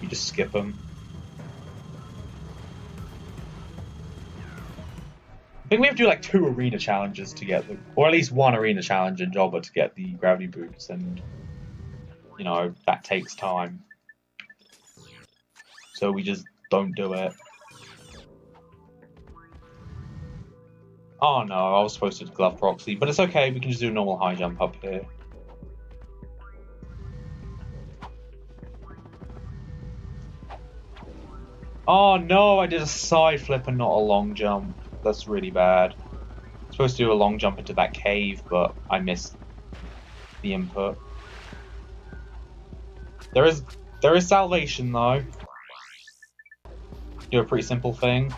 we just skip them. I think we have to do like 2 arena challenges to get them, or at least 1 arena challenge in Jobba to get the gravity boots, and you know, that takes time. So we just don't do it. Oh no, I was supposed to glove proxy, but it's okay, we can just do a normal high jump up here. Oh no, I did a side flip and not a long jump. That's really bad. I'm supposed to do a long jump into that cave, but I missed the input. There is salvation though. Do a pretty simple thing.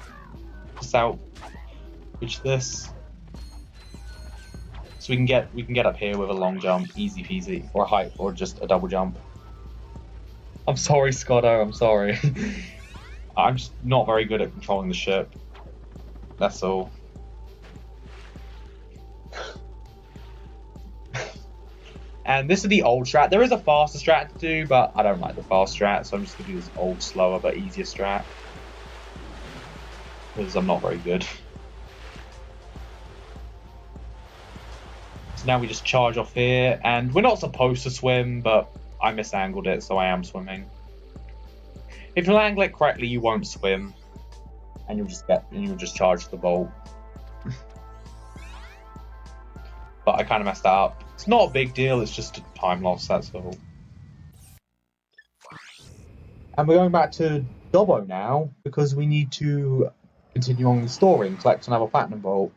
Just salvage this. So we can get up here with a long jump, easy peasy, or a height, or just a double jump. I'm sorry, Scotto, I'm sorry. I'm just not very good at controlling the ship. That's all. And this is the old strat. There is a faster strat to do, but I don't like the fast strat, so I'm just going to do this old, slower, but easier strat. Because I'm not very good. So now we just charge off here, and we're not supposed to swim, but I misangled it, so I am swimming. If you angle it correctly, you won't swim, and you'll just charge the bolt. But I kind of messed that up. It's not a big deal, it's just a time loss, that's all. And we're going back to Dobbo now, because we need to continue on the story and collect another Platinum Bolt.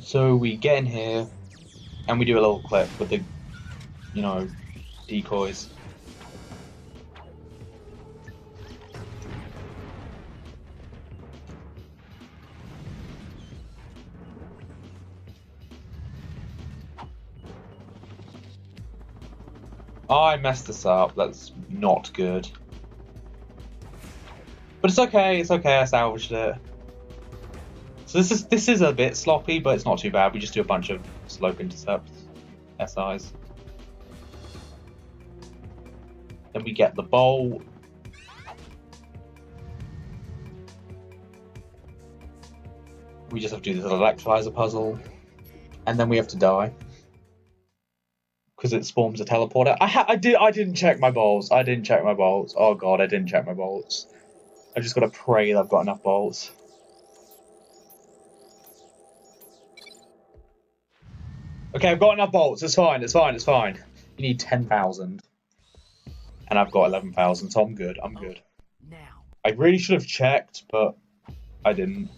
So we get in here, and we do a little clip with the, you know, decoys. Oh, I messed this up. That's not good. But it's okay. It's okay. I salvaged it. So this is a bit sloppy, but it's not too bad. We just do a bunch of slope intercepts, SIs. Then we get the bolt. We just have to do this little electrolyzer puzzle, and then we have to die because it spawns a teleporter. I didn't check my bolts. I didn't check my bolts. Oh god, I didn't check my bolts. I just gotta pray that I've got enough bolts. Okay, I've got enough bolts. It's fine. It's fine. It's fine. You need 10,000, and I've got 11,000, so I'm good. I'm good. Now. I really should have checked, but I didn't.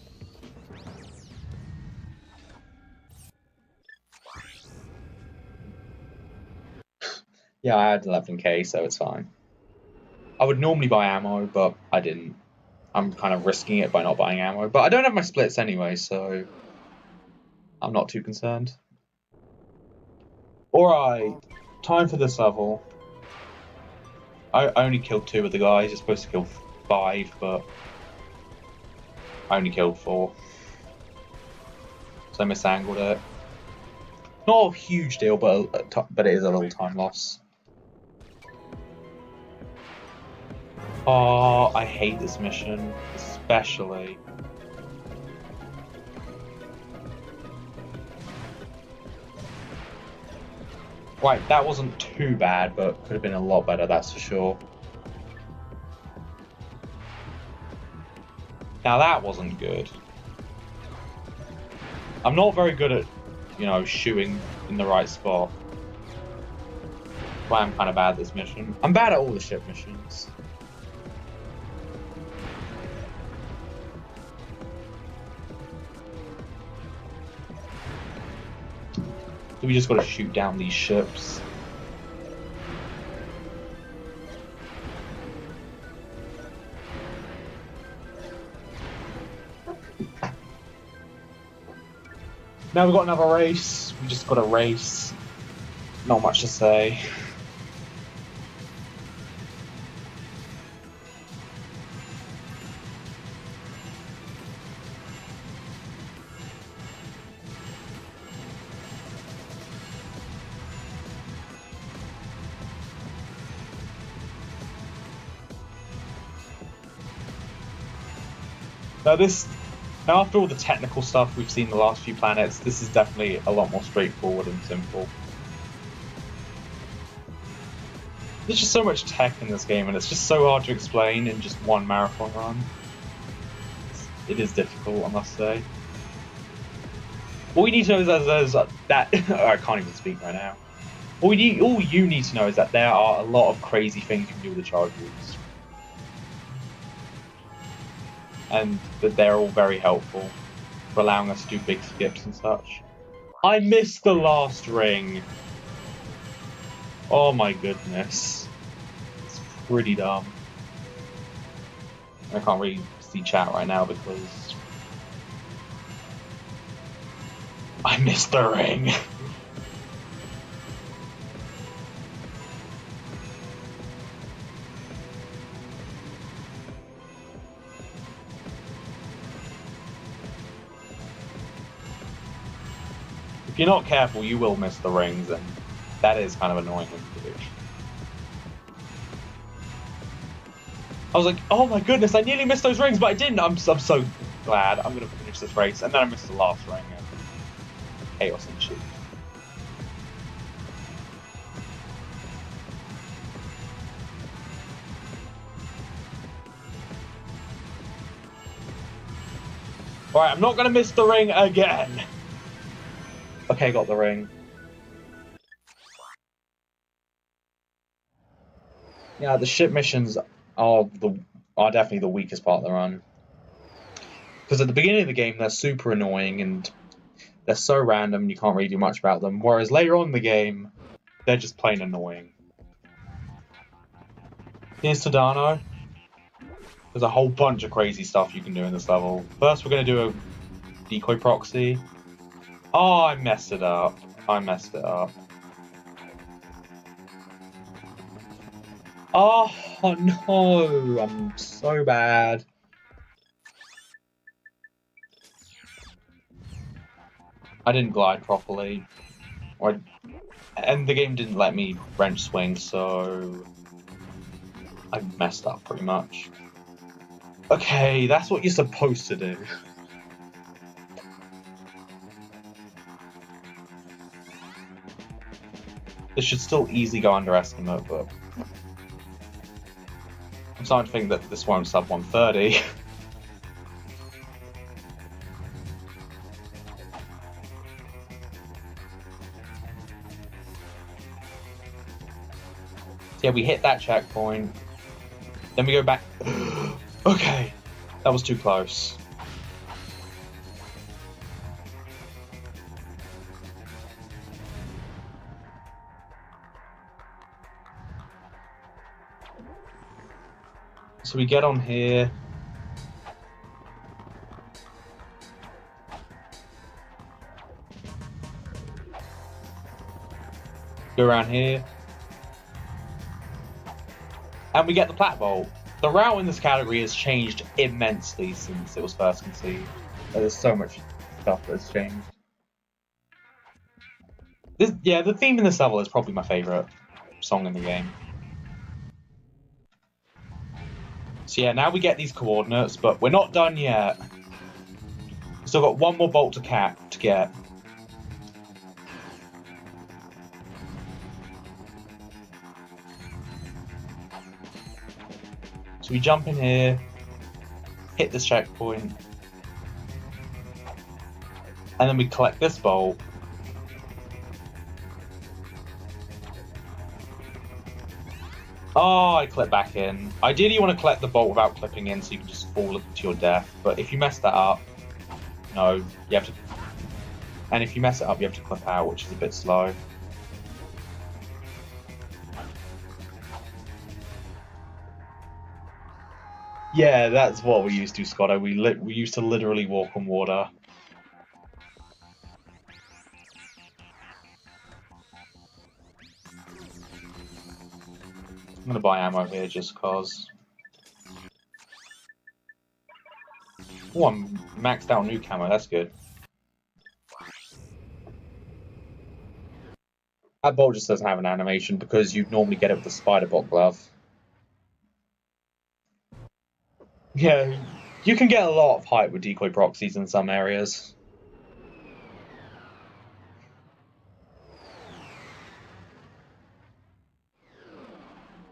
Yeah, I had 11k, so it's fine. I would normally buy ammo, but I didn't. I'm kind of risking it by not buying ammo, but I don't have my splits anyway, so I'm not too concerned. Alright, time for this level. I only killed 2 of the guys. You're supposed to kill 5, but I only killed 4. So I misangled it. Not a huge deal, but it is a little time loss. Oh, I hate this mission, especially. Right, that wasn't too bad, but could have been a lot better, that's for sure. Now that wasn't good. I'm not very good at, you know, shooting in the right spot. That's why I'm kind of bad at this mission. I'm bad at all the ship missions. So we just gotta shoot down these ships. Now we've got another race. We just got a race. Not much to say. Now after all the technical stuff we've seen in the last few planets, this is definitely a lot more straightforward and simple. There's just so much tech in this game, and it's just so hard to explain in just one marathon run. It is difficult, I must say. All you need to know is that I can't even speak right now. All you need to know is that there are a lot of crazy things you can do with the charge routes. And that they're all very helpful for allowing us to do big skips and such. I missed the last ring. Oh my goodness. It's pretty dumb. I can't really see chat right now because I missed the ring. If you're not careful, you will miss the rings, and that is kind of annoying to do. I was like, oh my goodness, I nearly missed those rings, but I didn't. I'm so glad. I'm going to finish this race, and then I missed the last ring. And chaos ensued. Alright, I'm not going to miss the ring again. Okay, got the ring. Yeah, the ship missions are definitely the weakest part of the run. Because at the beginning of the game, they're super annoying and they're so random you can't really do much about them. Whereas later on in the game, they're just plain annoying. Here's Tadano. There's a whole bunch of crazy stuff you can do in this level. First, we're going to do a decoy proxy. Oh, I messed it up. Oh no, I'm so bad. I didn't glide properly. And the game didn't let me wrench swing, so I messed up pretty much. Okay, that's what you're supposed to do. This should still easily go under estimate, but I'm starting to think that this won't sub 130. Yeah, we hit that checkpoint. Then we go back. Okay, that was too close. So we get on here. Go around here. And we get the plat vault. The route in this category has changed immensely since it was first conceived. There's so much stuff that's changed. The theme in this level is probably my favourite song in the game. So yeah, now we get these coordinates, but we're not done yet. Still got one more bolt to get. So we jump in here, hit this checkpoint, and then we collect this bolt. Oh, I clip back in. Ideally, you want to collect the bolt without clipping in so you can just fall to your death. But if you mess that up, no, you have to... And if you mess it up, you have to clip out, which is a bit slow. Yeah, that's what we used to, Scotto. We used to literally walk on water. I'm gonna buy ammo here just cause. Oh, I'm maxed out new camo, that's good. That bolt just doesn't have an animation because you'd normally get it with the spider bot glove. Yeah, you can get a lot of height with decoy proxies in some areas.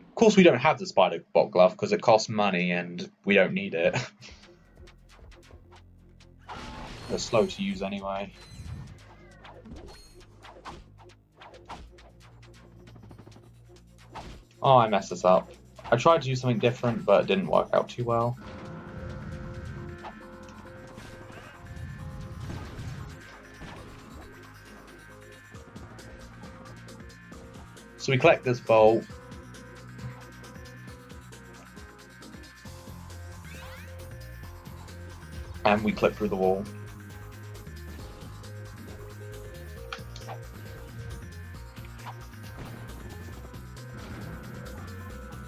Of course, we don't have the spider bot glove because it costs money and we don't need it. They're slow to use anyway. Oh, I messed this up. I tried to do something different, but it didn't work out too well. So we collect this bolt. And we clip through the wall.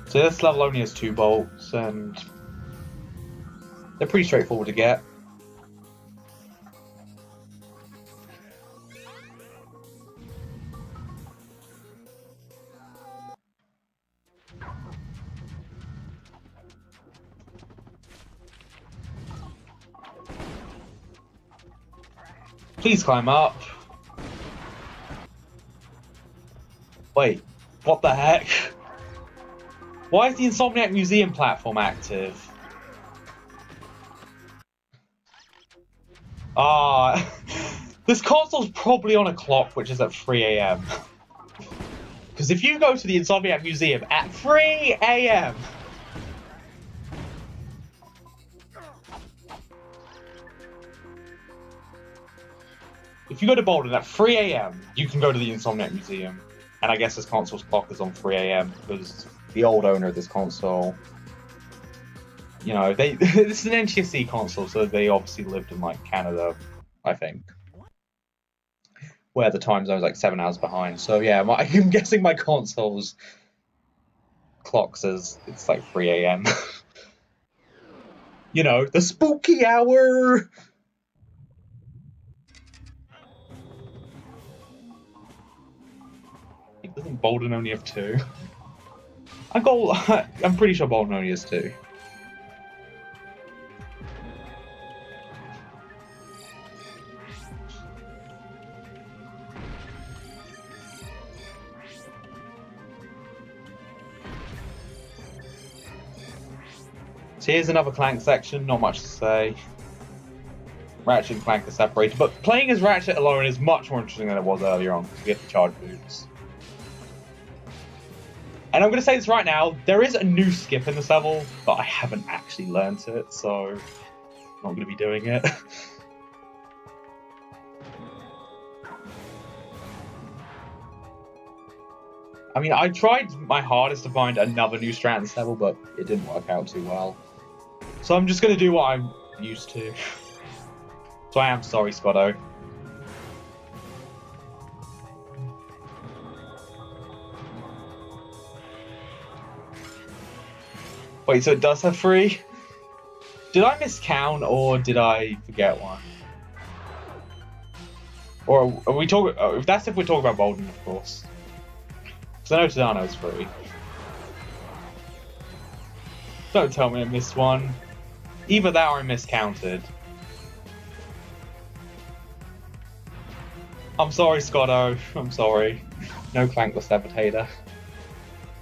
So this level only has 2 bolts, and they're pretty straightforward to get. Please climb up. Wait, what the heck? Why is the Insomniac Museum platform active? This console's probably on a clock which is at 3 AM. Because if you go to the Insomniac Museum at 3 AM... If you go to Bolden at 3 AM, you can go to the Insomniac Museum. And I guess this console's clock is on 3 AM because the old owner of this console, you know, this is an NTSC console, so they obviously lived in like Canada, I think, where the time zone's like 7 hours behind. So yeah, I'm guessing my console's clock says it's like 3 AM. You know, the spooky hour. Doesn't Bolden only have 2? I'm pretty sure Bolden only has 2. So here's another Clank section, not much to say. Ratchet and Clank are separated, but playing as Ratchet alone is much more interesting than it was earlier on, because we get the charge boots. And I'm going to say this right now, there is a new skip in this level, but I haven't actually learnt it, so I'm not going to be doing it. I mean, I tried my hardest to find another new strat in this level, but it didn't work out too well. So I'm just going to do what I'm used to. So I am sorry, Scotto. Wait, so it does have 3? Did I miscount or did I forget one? Or are we talking? If that's if we're talking about Bolden, of course. Because I know Tadano is 3. Don't tell me I missed one. Either that or I miscounted. I'm sorry, Scotto. I'm sorry. No Clankless Levitator.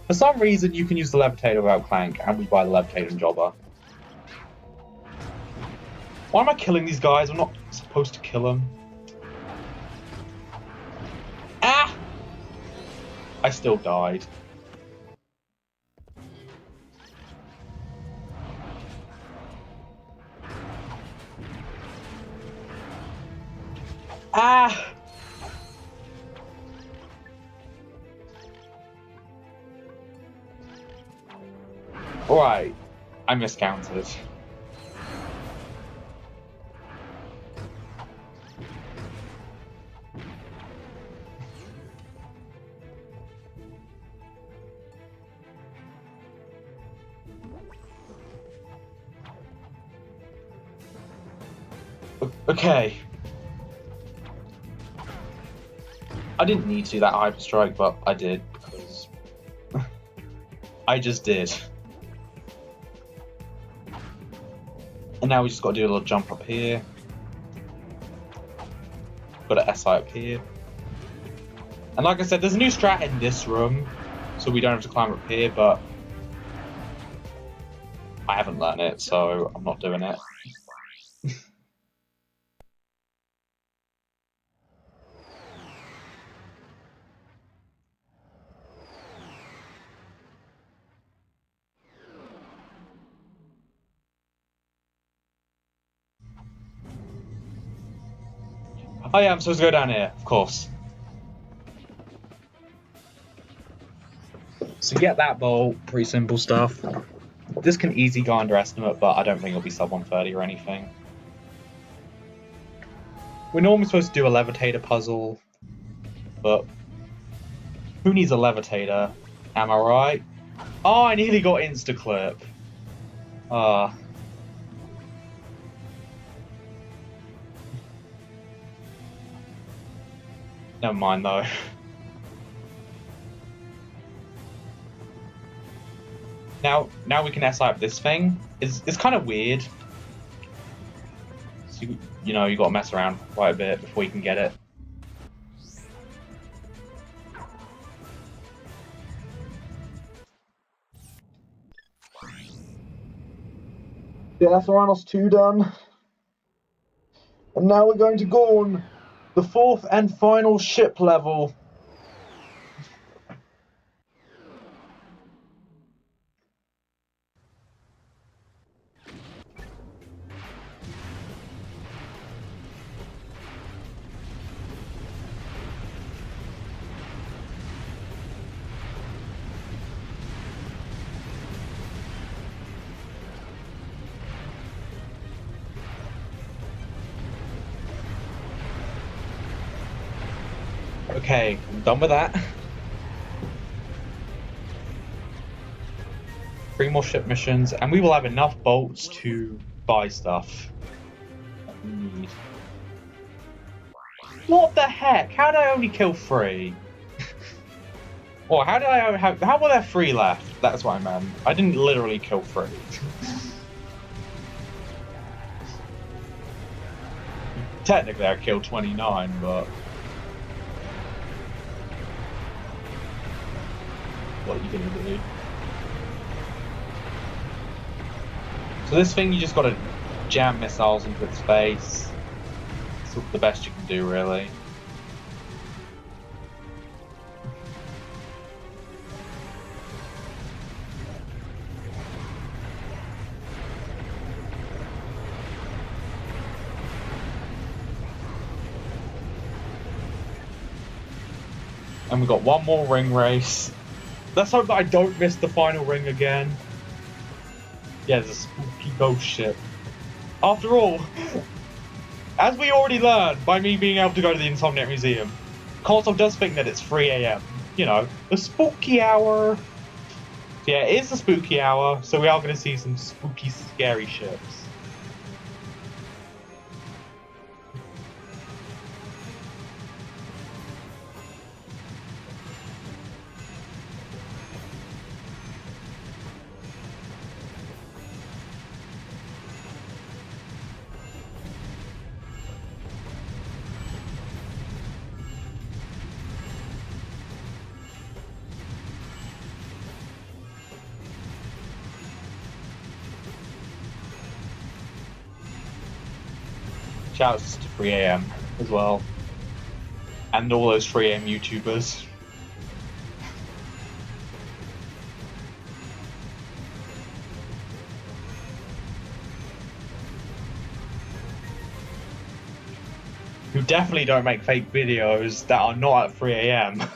For some reason, you can use the Levitator without Clank, and we buy the Levitator and Jobber. Why am I killing these guys? I'm not supposed to kill them. Ah! I still died. Ah! Alright, I miscounted. Okay. I didn't need to do that Hyper Strike, but I did because I just did. And now we just got to do a little jump up here. Got an SI up here. And like I said, there's a new strat in this room, so we don't have to climb up here, but I haven't learned it, so I'm not doing it. Oh yeah, I'm supposed to go down here, of course. So get that bolt, pretty simple stuff. This can easily go underestimate, but I don't think it'll be sub 130 or anything. We're normally supposed to do a levitator puzzle, but who needs a levitator? Am I right? Oh, I nearly got insta-clip. Never mind though. Now we can SI up this thing. It's kind of weird. So you know, you got to mess around quite a bit before you can get it. Yeah, that's Oranos 2 done. And now we're going to go on the 4th and final ship level. Okay, I'm done with that. 3 more ship missions, and we will have enough bolts to buy stuff that we need. What the heck? How did I only kill 3? Or how did I have? How were there 3 left? That's what I meant. I didn't literally kill 3. Technically, I killed 29, but what are you gonna do? So this thing, you just gotta jam missiles into its face. It's the best you can do, really. And we got one more ring race. Let's hope that I don't miss the final ring again. Yeah, there's a spooky ghost ship. After all, as we already learned by me being able to go to the Insomniac Museum, console does think that it's 3 AM. You know, the spooky hour. Yeah, it is the spooky hour, so we are going to see some spooky, scary ships. Shouts to 3am as well. And all those 3am YouTubers. Who definitely don't make fake videos that are not at 3am.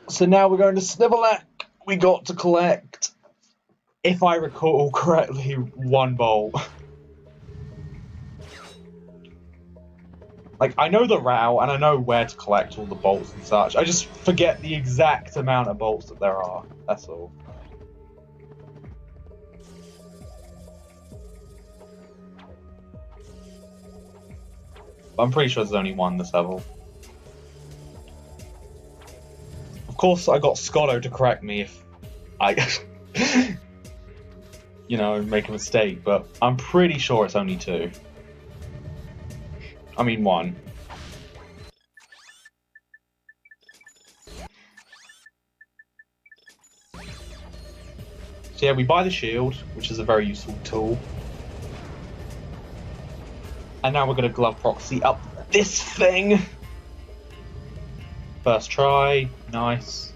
So now we're going to Snivellack. We got to collect, if I recall correctly, 1 bolt. Like, I know the route and I know where to collect all the bolts and such. I just forget the exact amount of bolts that there are. That's all. I'm pretty sure there's only 1 this level. Of course, I got Scotto to correct me if I, you know, make a mistake, but I'm pretty sure it's only 2. I mean 1. So yeah, we buy the shield, which is a very useful tool. And now we're going to glove proxy up this thing. First try, nice.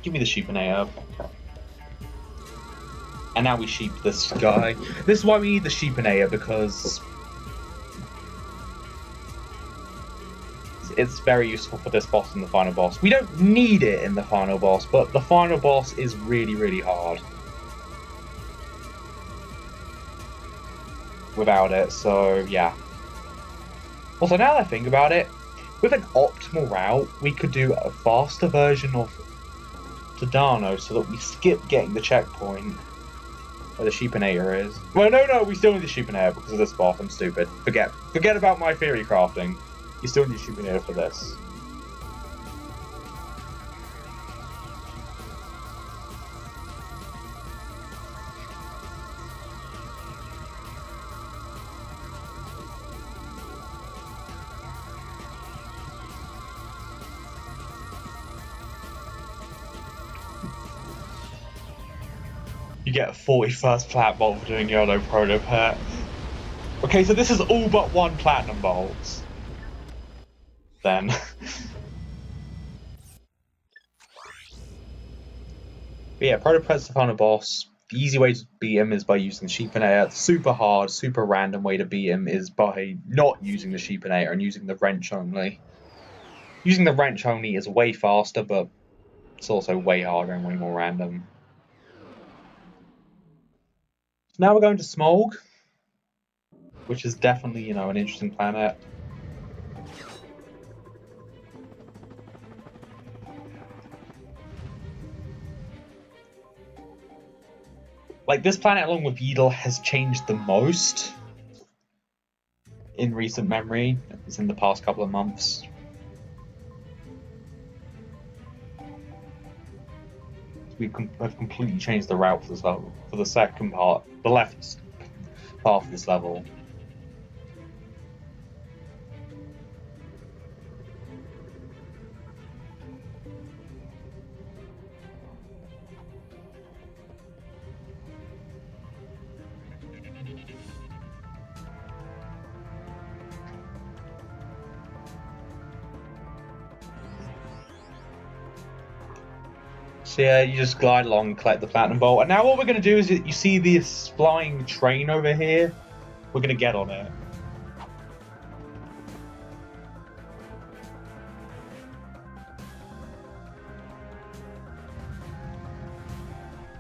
Give me the sheepinator. And now we sheep this guy. This is why we need the sheepinator, because it's very useful for this boss and the final boss. We don't need it in the final boss, but the final boss is really, really hard without it, so yeah. Also, now that I think about it, with an optimal route, we could do a faster version of Tadano so that we skip getting the checkpoint where the sheepinator is. Well, no, we still need the sheepinator because of this boss. I'm stupid. Forget about my theory crafting. You still need the sheepinator for this. You get a 41st plat bolt for doing YOLO proto pet. Okay, so this is all but 1 platinum bolt. Then. But yeah, proto pet's the final boss. The easy way to beat him is by using the sheepinator. The super hard, super random way to beat him is by not using the sheepinator and using the wrench only. Using the wrench only is way faster, but it's also way harder and way more random. Now we're going to Smolg, which is definitely, you know, an interesting planet. Like, this planet, along with Yeedle, has changed the most in recent memory, as in the past couple of months. We have completely changed the route for this level, for the second part, the left half of this level. So yeah, you just glide along and collect the platinum bolt. And now what we're going to do is, you see this flying train over here? We're going to get on it.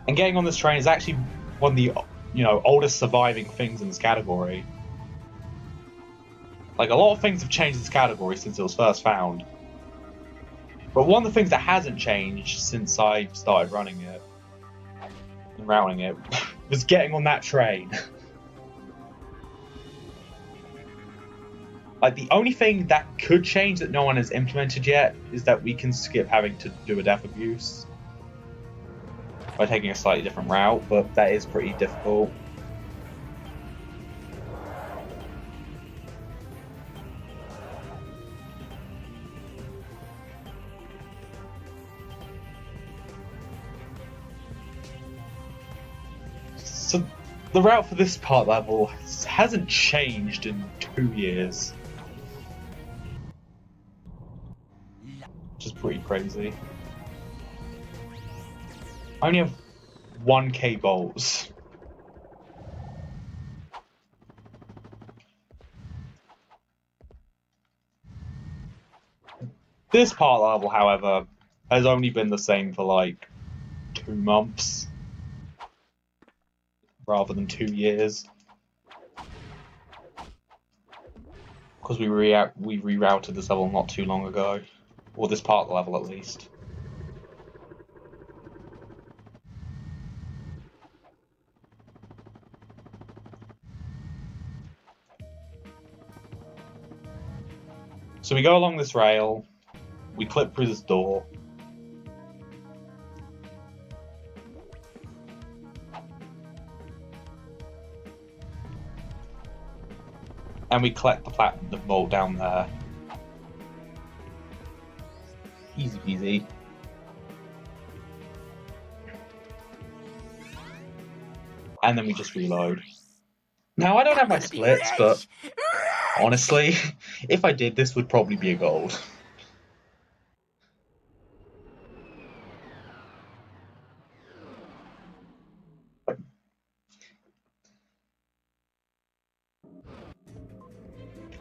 And getting on this train is actually one of the, you know, oldest surviving things in this category. Like, a lot of things have changed in this category since it was first found. But one of the things that hasn't changed since I started running it and routing it was getting on that train. Like, the only thing that could change that no one has implemented yet is that we can skip having to do a death abuse by taking a slightly different route, but that is pretty difficult. So the route for this part level hasn't changed in 2 years. Which is pretty crazy. I only have 1k bolts. This part level, however, has only been the same for like 2 months. Rather than 2 years. Because we rerouted this level not too long ago. Or this part of the level at least. So we go along this rail, we clip through this door. And we collect the platinum bolt down there. Easy peasy. And then we just reload. Now, I don't have my splits, but honestly, if I did, this would probably be a gold.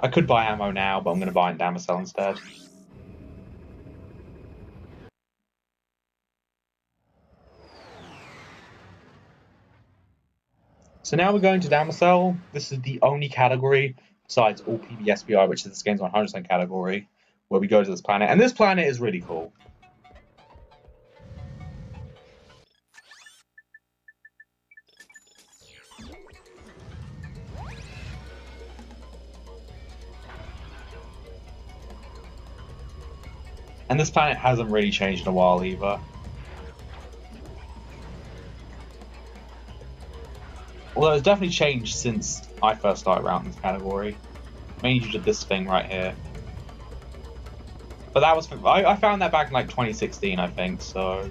I could buy ammo now, but I'm going to buy it in Damosel instead. So now we're going to Damosel. This is the only category, besides all PBSBI, which is this game's 100% category, where we go to this planet. And this planet is really cool. And this planet hasn't really changed in a while either. Although it's definitely changed since I first started out in this category. Mainly due to this thing right here. But that was... I found that back in like 2016, I think, so...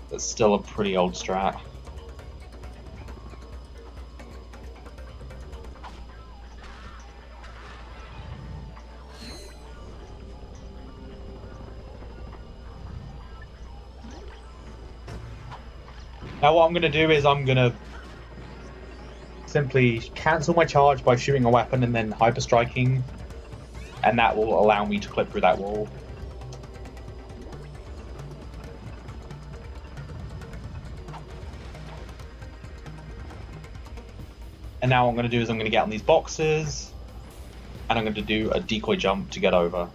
That's still a pretty old strat. Now what I'm going to do is I'm going to simply cancel my charge by shooting a weapon and then hyper striking, and that will allow me to clip through that wall. And now what I'm going to do is I'm going to get on these boxes, and I'm going to do a decoy jump to get over.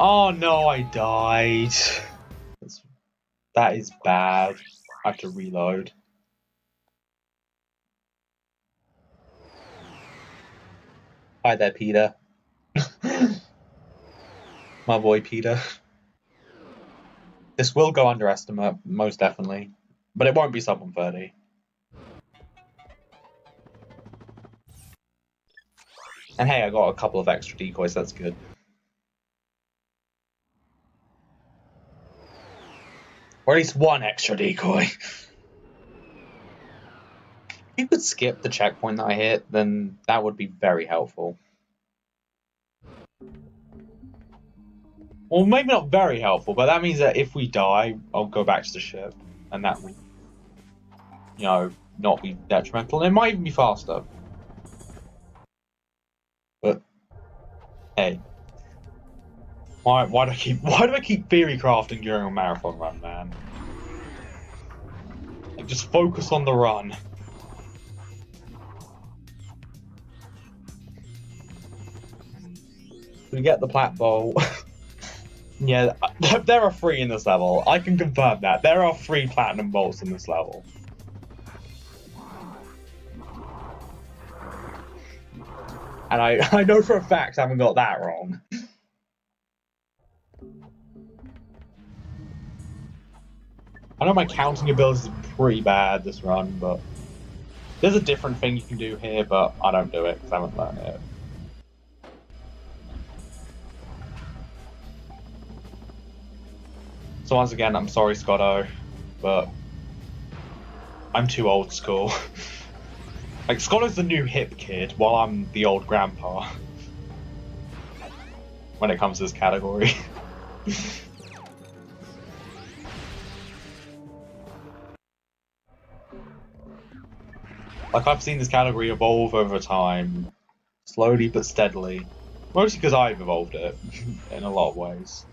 Oh no, I died. That is bad. I have to reload. Hi there, Peter. My boy, Peter. This will go underestimate, most definitely. But it won't be sub 130. And hey, I got a couple of extra decoys, that's good. Or at least one extra decoy. If you could skip the checkpoint that I hit, then that would be very helpful. Well, maybe not very helpful, but that means that if we die, I'll go back to the ship. And that will, you know, not be detrimental. And it might even be faster. But, hey. Why do I keep theory crafting during a marathon run, man? Like, just focus on the run. We get the plat bowl. Yeah, there are 3 in this level. I can confirm that. There are 3 platinum bolts in this level. And I know for a fact I haven't got that wrong. I know my counting ability is pretty bad this run, but There's a different thing you can do here, but I don't do it because I haven't learned it. So once again, I'm sorry, Scotto, but I'm too old school. Like, Scotto's the new hip kid, while I'm the old grandpa. When it comes to this category. Like, I've seen this category evolve over time, slowly but steadily. Mostly because I've evolved it, in a lot of ways.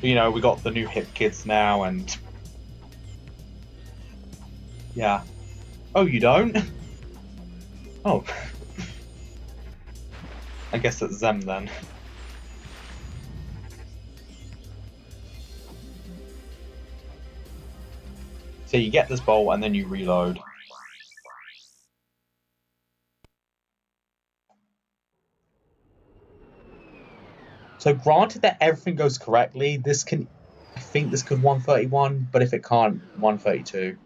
You know, we got the new hip kids now, and... yeah. Oh, you don't? Oh. I guess it's them then. So you get this bolt and then you reload. So granted that everything goes correctly, this can... I think this could 131, but if it can't, 132.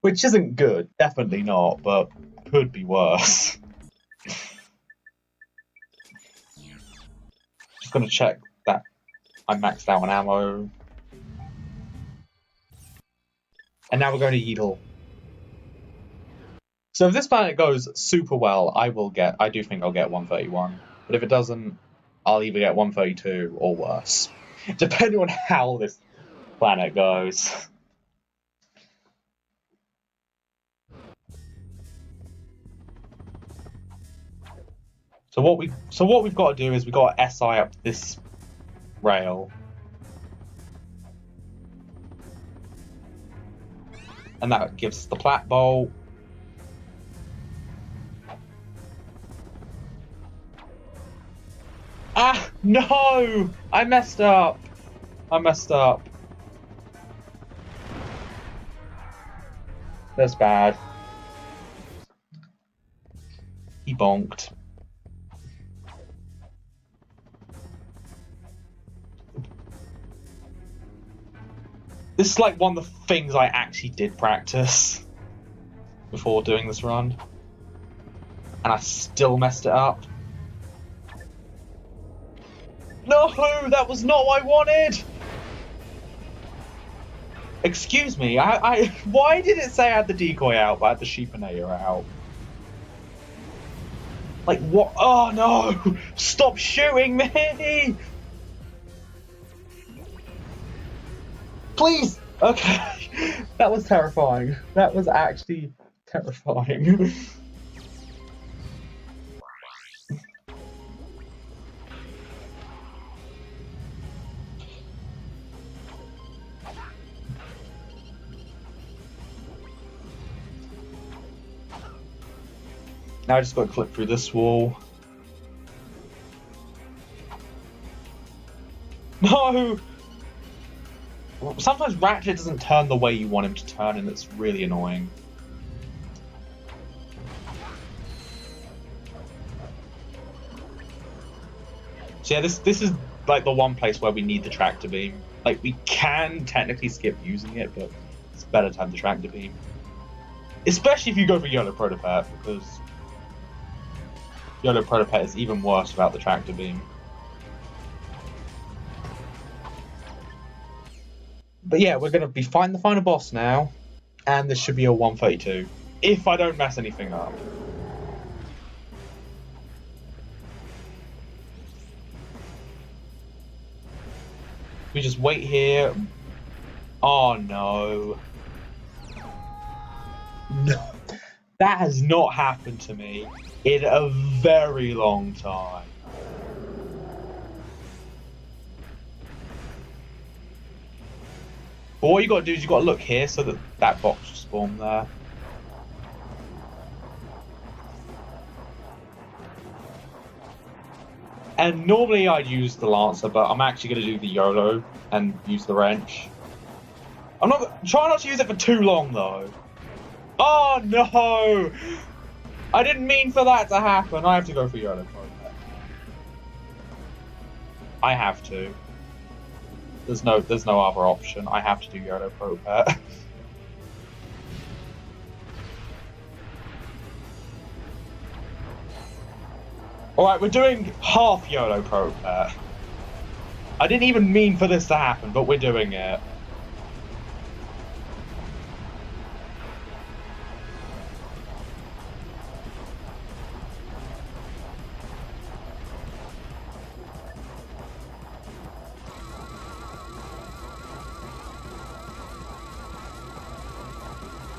Which isn't good, definitely not, but could be worse. Just gonna check that I maxed out on ammo. And now we're going to Yeetle. So if this planet goes super well, I do think I'll get 131. But if it doesn't, I'll either get 132 or worse. Depending on how this planet goes. So what we've got to do is we've got to SI up this rail. And that gives us the plat bolt. Ah, no! I messed up. That's bad. He bonked. This is like one of the things I actually did practice before doing this run. And I still messed it up. No, that was not what I wanted! Excuse me, why did it say I had the decoy out but I had the sheepinator out? Like, what? Oh no! Stop shooting me! Please! Okay. That was terrifying. That was actually terrifying. Now I just got to clip through this wall. No! Sometimes Ratchet doesn't turn the way you want him to turn, and it's really annoying. So yeah, this is like the one place where we need the tractor beam. Like, we can technically skip using it, but it's better to have the tractor beam. Especially if you go for Yellow Protopet, because Yellow Protopet is even worse without the tractor beam. But yeah, we're going to be fighting the final boss now, and this should be a 132, if I don't mess anything up. We just wait here. Oh no. No. That has not happened to me in a very long time. But what you got to do is you got to look here so that that box will spawn there. And normally I'd use the Lancer, but I'm actually going to do the YOLO and use the wrench. Try not to use it for too long though. Oh no! I didn't mean for that to happen. I have to go for YOLO. I have to. There's no other option. I have to do YOLO Protopet. Alright, we're doing half YOLO Protopet. I didn't even mean for this to happen, but we're doing it.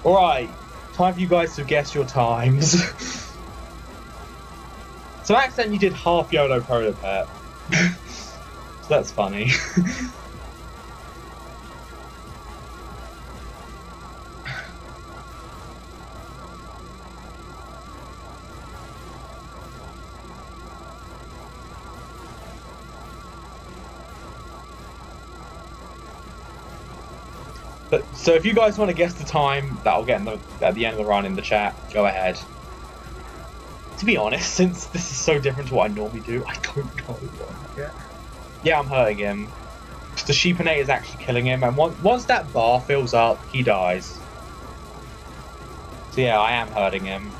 Alright, time for you guys to guess your times. So I accidentally did half YOLO Protopet. So that's funny. So if you guys want to guess the time that I'll get at the end of the run in the chat, go ahead. To be honest, since this is so different to what I normally do, I don't know what. Yeah, I'm hurting him. The Sheepinator is actually killing him, and once that bar fills up, he dies. So yeah, I am hurting him.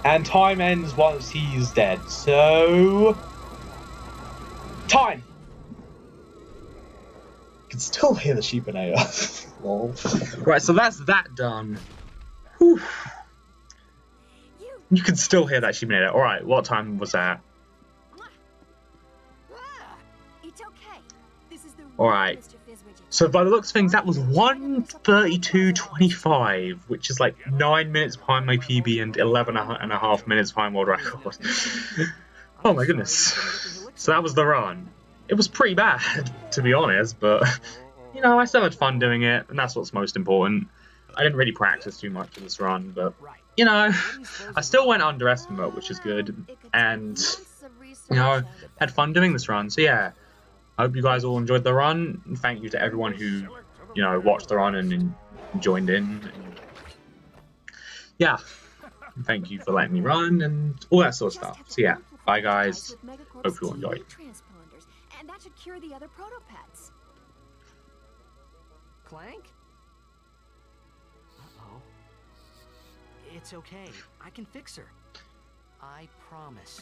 And time ends once he's dead, so... Time! You can still hear the Sheepinator. Lol. Right, so that's that done. Whew. You can still hear that Sheepinator. Alright, what time was that? It's okay. This is the Alright. So by the looks of things, that was 1:32:25, which is like 9 minutes behind my PB and 11.5 minutes behind world record. Oh my goodness. So that was the run. It was pretty bad, to be honest, but, you know, I still had fun doing it, and that's what's most important. I didn't really practice too much for this run, but, you know, I still went underestimate, which is good, and, you know, had fun doing this run, so yeah. I hope you guys all enjoyed the run, and thank you to everyone who, you know, watched the run and joined in. And yeah, and thank you for letting me run and all that sort of stuff. So yeah, bye guys. Hope you all enjoyed. And that should cure the other protopets. Clank? Uh-oh. It's okay. I can fix her. I promise.